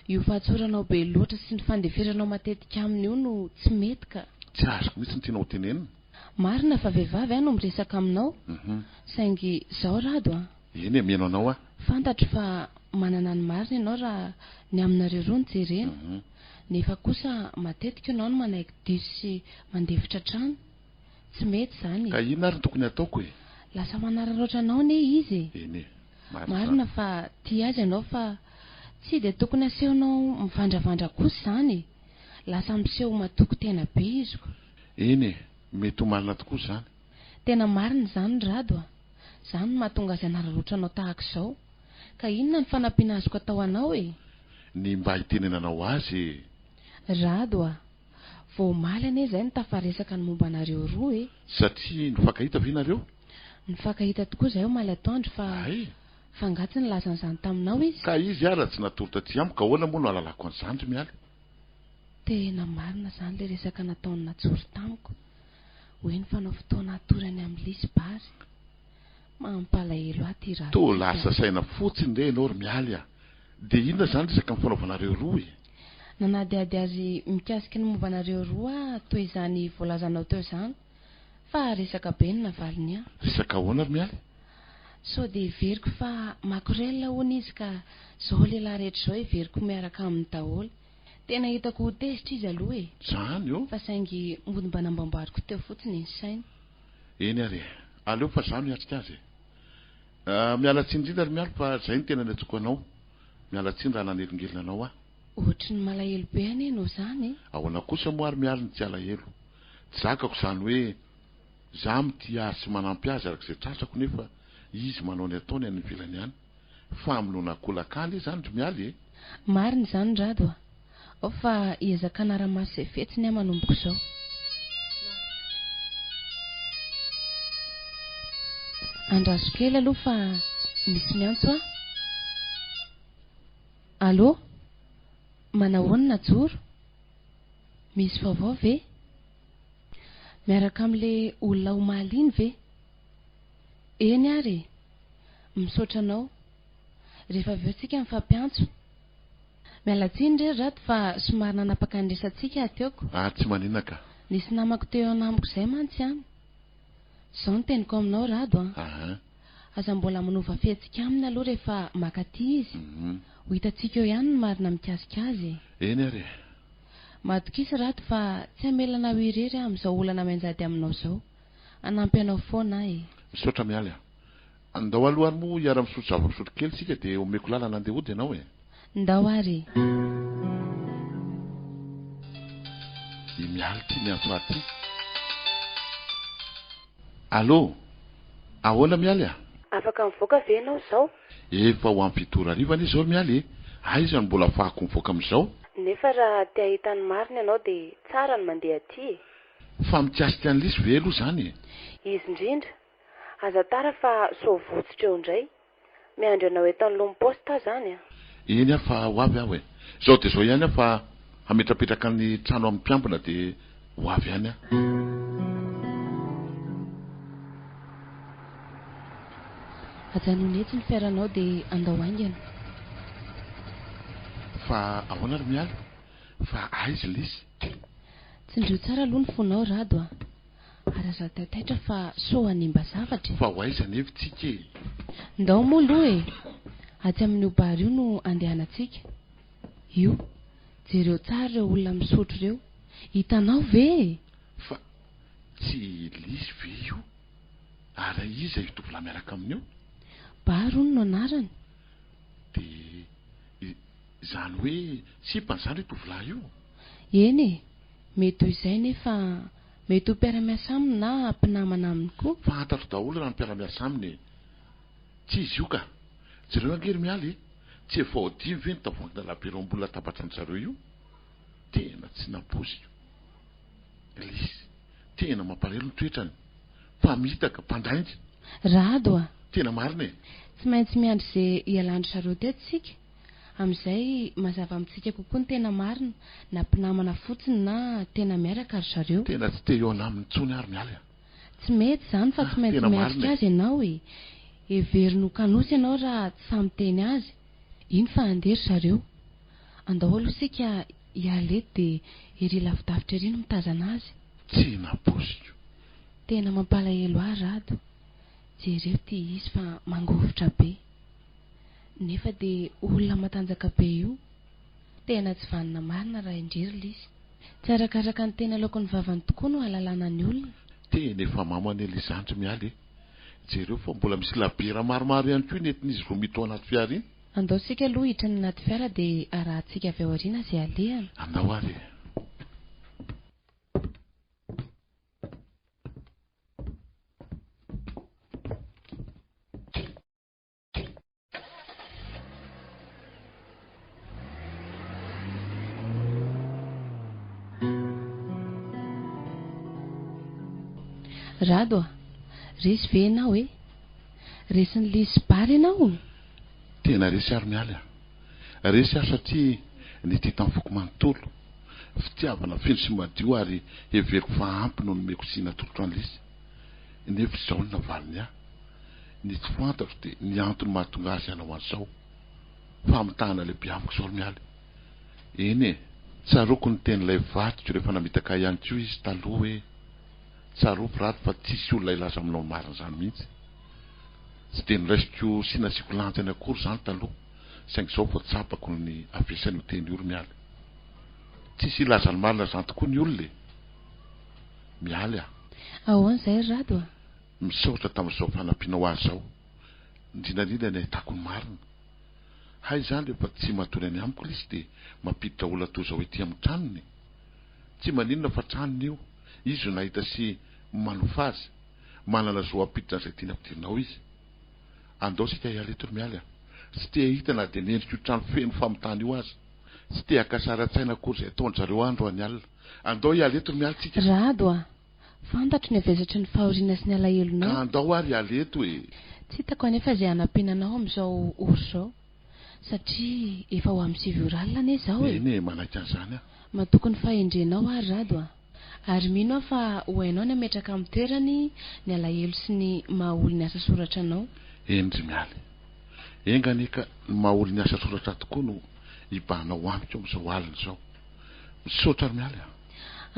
io fahatsoranao be loatra sy ny fandeferanao matetika aminy io no tsy mety ka tsy azoko mihitsy ny tianao ho tenenina marina fa vehivavy no miresaka aminao saingy izao rado eny e mianao anao fantatro fa manana ny marina ianao raha ny aminareo roa ny jerena nefa kosa matetika ianao no manaiky diso sy mandefitra trano tsy mety izany ka inona ary ny tokony ataoko e lasa manararoatra anao ne izy eny marina fa ty azy ianao fa tsy dia tokony asehonao mivandravandra kosa izany lasa miseho matoko tena be iziko eny mety ho marina tokoa izany tena marina izany rado izany mahatonga azy anararoatra anao tahaka izao ka inona ny fanampiana azoko atao anao e ny mba hitenenanao azy rado vao maly anie izay ny tafaresaka ny momba anareo roa e satria nifankahita ve nareo nifankahita tokoa izay ho maly atoandro fa fangatsy ny lazan'izany taminao izy ka izy ara tsy natolotra tsy amiko ka hoana moa no alalako an'izandry mialy tena marina izany le resaka nataony natsory tamiko hoe ny fanao fotoana atorany amin'ny lisy bary mampalahelo aty raha to lasa saina fotsiny re ianao ry mialy a dia inona izany resaka ny fanaovanareo roa e nanadiady azy mikasiky ny momba anareo roa toy izany voalazanao teo izany fa resaka be ny navaliny a resaka ahoana ry mialy sao dia veriko fa makorela hoana izy ka izao lehilahy rehetra izao everiko miaraka amin'ny daholo tena hitako ho tezitra izy aloha e zany io fa saingy mbony mba nambamboariko teo fotsiny ny saina eny ary aleo fa za miatrika azy miala tsiny indrindra ry mialy fa zay ny tena niatsoko anao miala tsiny raha nanelingelina anao ohatry ny malahelo be anie no zany ahoana kosa moa ary mialy ny tsy alahelo tsy zakako izany hoe za mity azy sy manampy azy arak'izay tratrako nefa izy manao ny ataony any ivelany any famonoana kolakaly izany ry mialy e marina izany rado ao fa iezaka anara-maso izay fetsiny a manomboko izao andraso kely aloha fa misy miantso allo manahoana joro misy vaovao ve miaraka amin'le olona omaly iny ve eny ary misaotra anao rehefa aveo tsika mifampiantso mialatsiny re rato fa somary nanapaka nyresantsika ateoko tsy maninona ka nisy namako teo anamiko izay mantsy any izao ny teniko aminao rado aza mbola manova fihetsika aminy aloha rehefa makaty izy ho hitantsika eo ihany ny marina mikasika azy eny ary matokisy rato fa tsy hamelana ho irery amin'izao olana mainjady aminao izao anampy anao foana e misaotra mialy a andao alohany moa hiara-misotro zava-pisotro kely sika dia omeko lalana andeha hody ianao e ndao ary i mialy ty miantso aty allo ahoana mialy a afaka mivoaka ve ianao izao efa ho amin'ny fitora arivana izy zao ry mialy e aiza no mbola afahako mivoaka amin'izao nefa raha tia hitany marina ianao dia tsara ny mandeha aty fa mitiasy tiany lisy ve aloha izany e izy indrindra aza tara fa so votsitra eo indray miandry anao etan'ny lomposta zany eny ary fa ho avy aho e zao dia zao ihany aho fa hametrapetraka ny trano amin'ny mpiambina dia ho avy ihany aho ajanonetsy ny fiaranao dia andao aingana fa ahoana ry mialy fa aizy lisy tsindrio tsara aloha ny fonao rado ary aza taitaitra fa so hanimba zavatra fa ho aiza nevo tsika e ndao moa aloha e aty amin'io bary io no andehanantsika io jereo tsara ireo olona misotro ireo hitanao ve fa tsy lisy ve io ary iza itovolahy miaraka amin'io bary ono no anarany dia izany hoe sipan'izany io tovolahy io eny e mety ho izay nefa mety ho mpiara-miasa aminy na mpinamana aminy koa fantatro daholo raha ny mpiara-miasa aminy tsy izy io ka jereo angery mialy tsy efa odimy ve ny tavoangy nalaberom-bolona tapatra ny zareo io tena tsy napozy io lisy tena mampalahelo ny toetrany fa mitaka mpandainja rado a tena marina e tsy maintsy miandry izay ialandry zareo teatsika amin'izay mazava amintsika kokoa ny tena marina na mpinamana fotsiny na tena miaraka ary zareo tena tsy te eo anaminy tsony ary mialy a tsy mety izany fa tsy maintsy miatrika azy ianao e everino kanosy ianao raha tsy samy teny azy iny fa andery zareo andao aloha sika hiala eto dia ery lavidavitra ery no mitazana azy tsy naposiko tena mampalahelo ahy rado jereo ty izy fa mangovitra be nefa dia olona matanjaka be io tena tsy vanina marina raha indrery lizy tsy arakaraka ny tena laoko ny vavany tokoa no ahalalana ny olona tena efa mamany elizandry mialy e jereo fa mbola misy labera maromaro ihany koa nentin'izy vao mito anaty fiara iny andao sika aloha hitrany anaty fiara dia arahantsika avy ao aoriana izay alehana andao ary rado a resy ve ianao e resy ny lisy bary ianao tena resy ary mialy a resy ary satria nety hitan'ny foko manontolo fitiavana feno sy madio ary heveriko fa ampy no nomeko sina tolotro any lisy nefa izao ny navaliny ahy ny tsy fantatro dia ny antony mahatonga azy anao an'izao fa mitahana lehibe amiko izao mialy eny e tsaroko ny ten'ilay vatiko rehefa namitaka ihany koa izy taloha hoe tsaroko rato fa tsisy olona ilaza aminao marina izany mihitsy tsy dia niraisiko sy nasiako lanjany akory izany taloha saingy izao vao tsapako ny avesany ho teny olo mialy tsisy ilazany marina izany tokoa ny olona e mialy a ahoan'izay rado a misaotra tamin'izao fanampianao azy izao indrindrandrindra ny ahitako ny marina hay izany rehefa tsy matory any amiko lisy dia mampiditra olona toy izao ety amin'ny tranony tsy maninona fa tranony io izy ho nahita sy manofa azy manana zo ampiditra an'izay tiana ampidirinao izy andao sika hiala eto mialy a tsy te hitana dia nendrika io trano feno famitana io azy tsy te hakasara-tsaina akory izay ataony zareo andro any alina andao hiala eto mialy tsika rado a fantatro ny avezatra ny fahoriana sy ny alahelonao ka andao ary hiala eto e tsy hitako anefa izay hanampiananao amin'izao ory izao satria efa ho amin'ny sivioralina ane izao e eny e manaiky an'izany a matokony fahendrenao ary rado a ary mino aho fa ho hainao ny ametraka amin'ny toerany ny alahelo sy ny mahaolo ny asa soratra anao endry mialy enganeka ny mahaolo ny asa soratra tokoa no hibanao amiko amin'izao alina izao misaotra ary mialy a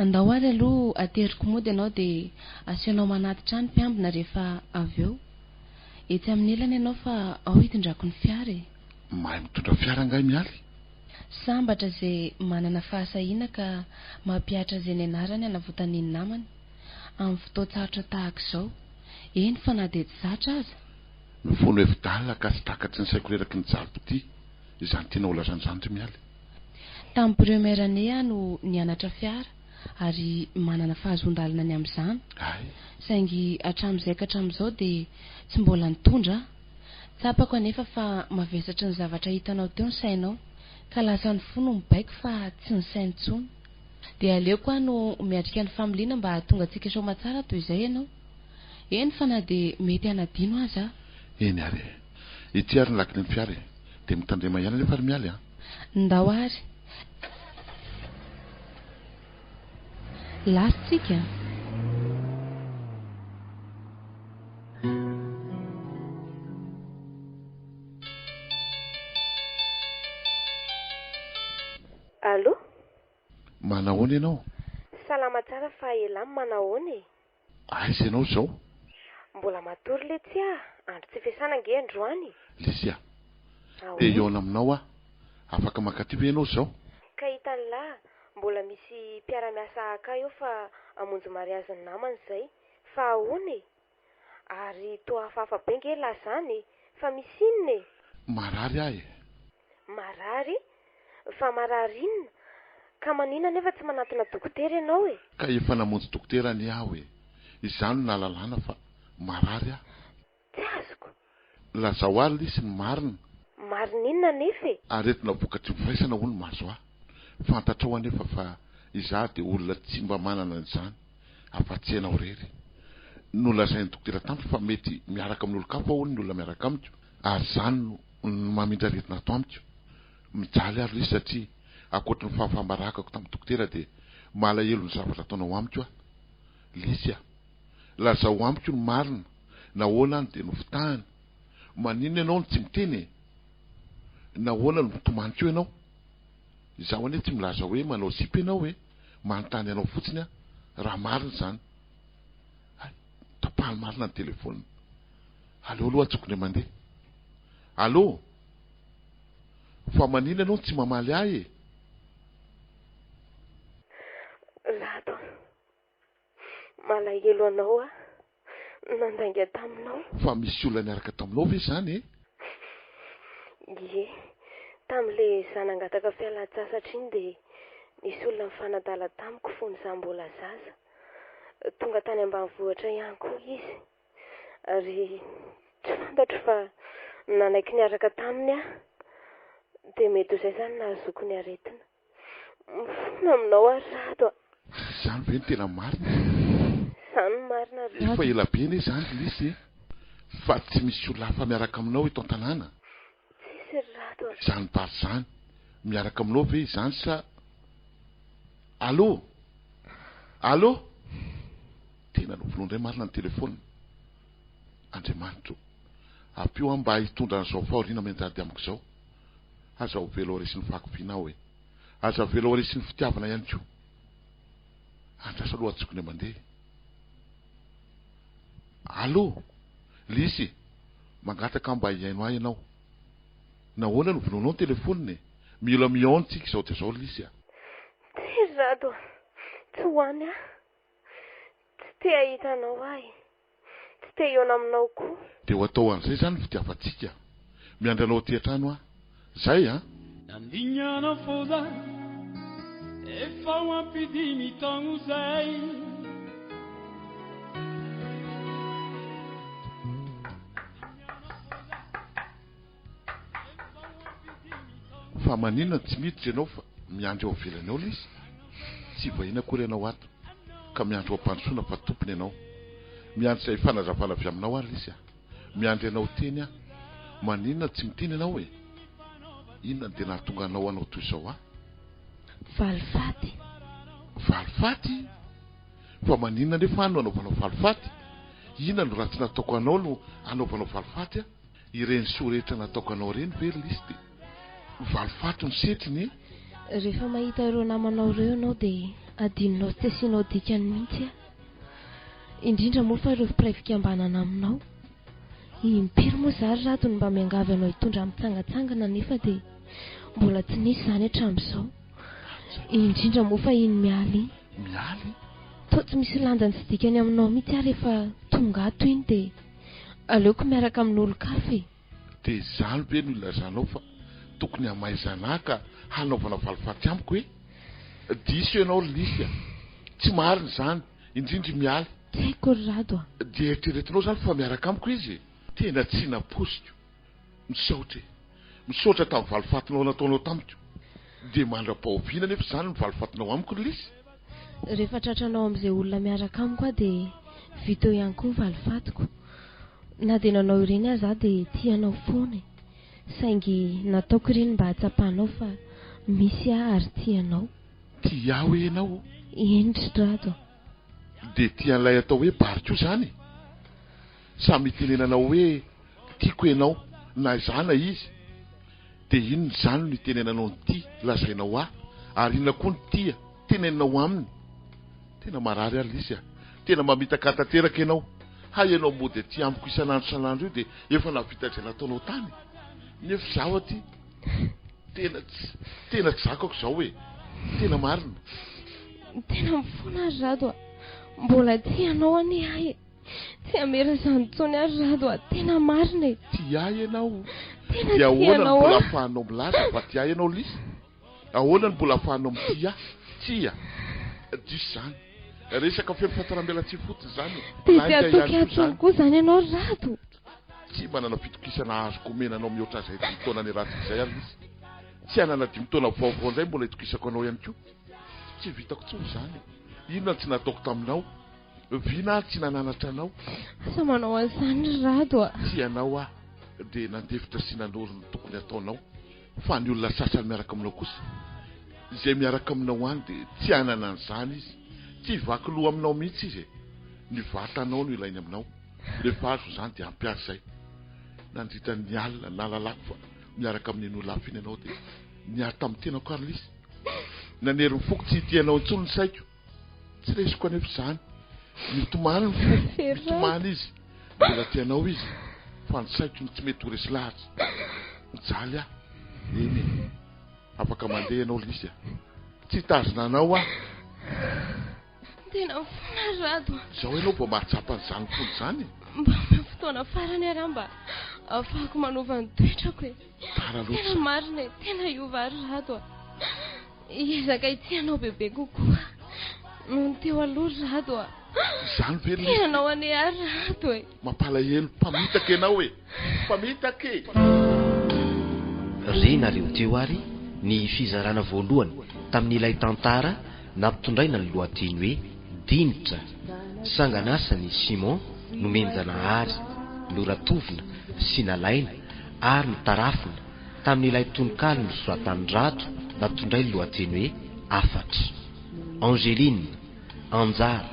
andao ary aloha ateriko mody ianao dia asianao manatitra any mpiambina rehefa avy eo etsy amin'ny ilana ianao fa ao hitondrako ny fiara e mahay mitondra fiara ngay mialy sambatra izay manana fahasahiana ka mampiatra izay ny anarany hanavotany ny namany amin'ny fotoan-tsarotra tahaka izao eny fa na dia tsy zatra aza mifono evidalina ka sy takatry ny saiko reraky ny jalopity izany tena olazan'izany to mialy tamin'ny premièrane aho no nianatra fiara ary manana fahazondalina ny amin'izany ay saingy hatramin'izay ka hatramin'izao dia tsy mbola nitondra tsapako anefa fa mavesatra ny zavatra hitanao teo ny sainao ka lasa ny fo no mibaiko fa tsy ny sainy intsony dia aleoko aho no miatrika ny familiana mba hahatonga antsika soma tsara toy izay ianao eny fa na dia mety hanadino aza eny ary ity ary ny lakiny ny fiara dia mitandrema ihany nefa ary mialy a ndao ary lasitsika allo manahoana ianao salama tsara fa elamy manahoana e aiza ianao izao mbola matory le tsy andro tsy fiasana nge androany lisy a dia eona aminao a afaka makaty ianao izao ka hitany lahy mbola misy mpiara-miasa aka eo fa amonjy mariazy ny namany izay fa ahoana e ary toa hafahafa be nge lahy zany fa misy inona e marary ahy marary fa marary inona ka manina nefa tsy manatona dokotera ianao e ka efa namonjy dokotera ny aho e izany no nahalalana fa marary aho tsy azoko lazao ary lisy ny marina marina inona nefa e aretina vokatry mifaisana olo mazo ahy fantatrao anefa fa izaho dia olona tsy mba manana an'izany afatsianao rery nolazainy dokotera tamiko fa mety miaraka amin'olo kafa olo ny olona miaraka amiko ary zany no mamindra retina ato amiko mijaly ary lisy satria akoatra ny fahafambarakako tamin'ny dokotera de malahelo ny zavatra ataonao amiko a lisy a lazao amiko ny marina nahoana any de nofitahany maninona ianao ny tsy miteny nahoana no tomaniko ianao izaho anie tsy milaza hoe manao sipy ianao hoe manontany ianao fotsiny a raha marina zany tapahany marina ny telefônina allo aloha atsokony mandeha allo fa manina ianao tsy mamaly ahy Rato malahelo anao a nandainga taminao fa misy olona niaraka taminao ve zany Ie tam'le zanangataka fialan-tsasatra iny de nisy olona mifanadala tamiko fony za mbola zaza tonga tany ambanivohitra ihany koa izy ary tsy fantatro fa nanaiky niaraka taminy a de mety ho zay zany nahazoko ny aretina mifona aminao a Rato zany ve ny tena marina zany marina efa ela be ne zany lisy fa tsy misy olona hafa miaraka aminao eto an-tanàna zany bary zany miaraka aminao ve izany sa allo allo tena novolao ndray marina ny telefônina Andriamanitro apio a mba hitondra n'izao fahoriana menjady amiko zao aza ho velo resy ny fakofinao e aza velo resy ny fitiavana ihany ko andrasa aloha atsokony mandeha allo lisy mangataka mba hiaino ahy ianao nahoana no volonao ny telefônina mila miontsika izao de zao lisy a ty Rato tsy hoany a tsy te ahitanao ahy tsy te iona aminao koa de ho atao an'izay zany fitiavantsika miandranao ty an-trano a zay a nandignana foda efa ho ampidimy taogno zay fa maninona tsy miditra ianao fa miandry eo avelany ao lisy tsy vahina kory ianao ato ka miandry ho ampandrosoana fa tompony ianao miandry zay fanazavana avy aminao ary lisy a miandry ianao teny a maninona tsy miteny ianao e inona de nahatonga anao anao toy izao a valifaty valifaty fa maninona nefa ano anaovanao valifaty inona no raha tsy nataoko anao no anaovanao valifaty a ireny soa rehetra nataoko anao reny ve lisy de valifaty ny setriny rehefa mahita ireo namanao ireo ianao de adininao tsy asianao dikany mihitsy a indrindra moa fa ireo mpiray fikambanana aminao impiry moa zary Rato ny mba miangavy anao hitondra mitsangatsangana nefa de mbola tsy nisy zany hatramin'izao indrindra moa fa iny mialy mialy to tsy misy lanjany sy dikany aminao mihitsy a rehefa tonga ato iny de aleoko miaraka amin'olo kafe de zany be no ilazanao fa tokony hamaizana ka hanaovana valifaty amiko hoe diso ianao lisy a tsy mariny zany indrindry mialy tsy haiko Rato a de eritreretinao zany fa miaraka amiko izy tena tsy naposiko misaotra tamin'ny valifatinao nataonao tamiko de mandra-pahoviana nefa zany ny valifatinao amiko lisy rehefa tratranao am'izay olona miaraka amiko a de vita eo ihany koa ny valifatiko na de nanao ireny aza a de tianao foana saingy nataoko ireny mba hatsapahanao fa misy a ary tianao tia hoe ianao endry Rato de tian'ilay atao hoe bariko zany samy itenenanao hoe tiako ianao na zana izy de inony zany no itenenanao ny ty lazainao ary inona koa ny tia tenenanao aminy tena marary ary lisy a tena mamitaka tanteraka ianao hay ianao moa de ty amiko isan'andro io de efa navita zay nataonao tany nefa zaho aty tena tsy zakako zao hoe tena marina tena mifona ary Rato a mbola tianao anie ahy tsy amera zany tsony ary Rato a tena marina e ty ahy ianao tena de ahoana ny mbola tianao ahafahanao milaza fa ty ahy ianao lisy ahoana ny mbola ahafahanao mity a tsia diso zany resaka fifatarambelatsy fotony zany de tsy atoky atsony koa zany ianao Rato tsy manana fitokisana azoko menanao mihoatra zay taona ny ratsy zay ary lisy tsy anana 5 taona vaovao nzay mbola hitokisako anao ihany koa tsy vitako tsony zany inona tsy nataoko taminao vina tsy nananatra anao asa manao an'izany rado a tsy ianao a dia nandefitra sy nanoro ny tokony ataonao fa ny olona sasany miaraka aminao kosa izay miaraka aminao any dia tsy anana an'izany izy tsy vaky loha aminao mihitsy izy ny vatanao no ilainy aminao rehefa azo izany dia ampiary izay nandritra ny alina nalalako fa miaraka amin'ny olona hafa iny ianao dia niary tamin'ny tena Carlisy nanery ny foko tsy hitianao intsony ny saiko tsy resiko anefa izany mitomany ny foko mitomany izy mbola tianao izy fa ny saiko ny tsy mety ho resy lahatra mijaly aho eny afaka mandeha ianao Lisy tsy tazona anao aho tena fona rado izao ianao vao mahatsapa n'izany fony izany mba fotoana farany ara mba afahako manova ny toetrako tena marina tena iova rado ezaka itianao bebe kokoa noho teo aloha rado izany ve ianao ane rado mampalahelo mpamitaka ianao mpamitaka renareo teo ary ny fizarana voalohany tamin'ilay tantara nampitondraina ny lohateny hoe dinitra sanganasany Simon nomenjana ary noratovina sy nalaina ary nitarafina tamin'ilay tononkalo ny soratany rato nampitondray ny lohateny hoe afatra Angeline Anjara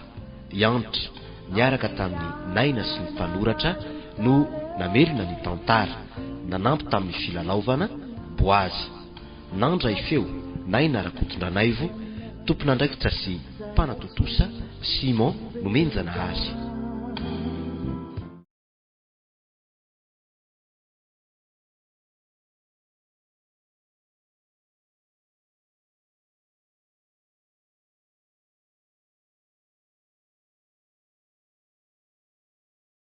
Yantra niaraka tamin'ny naina sy ny mpanoratra no namelona ny tantara nanampy tamin'ny filalaovana Boazy nandray feo naina rakotondranaivo tompon'andraikitra sy mpanatotosa Simon nomenjana azy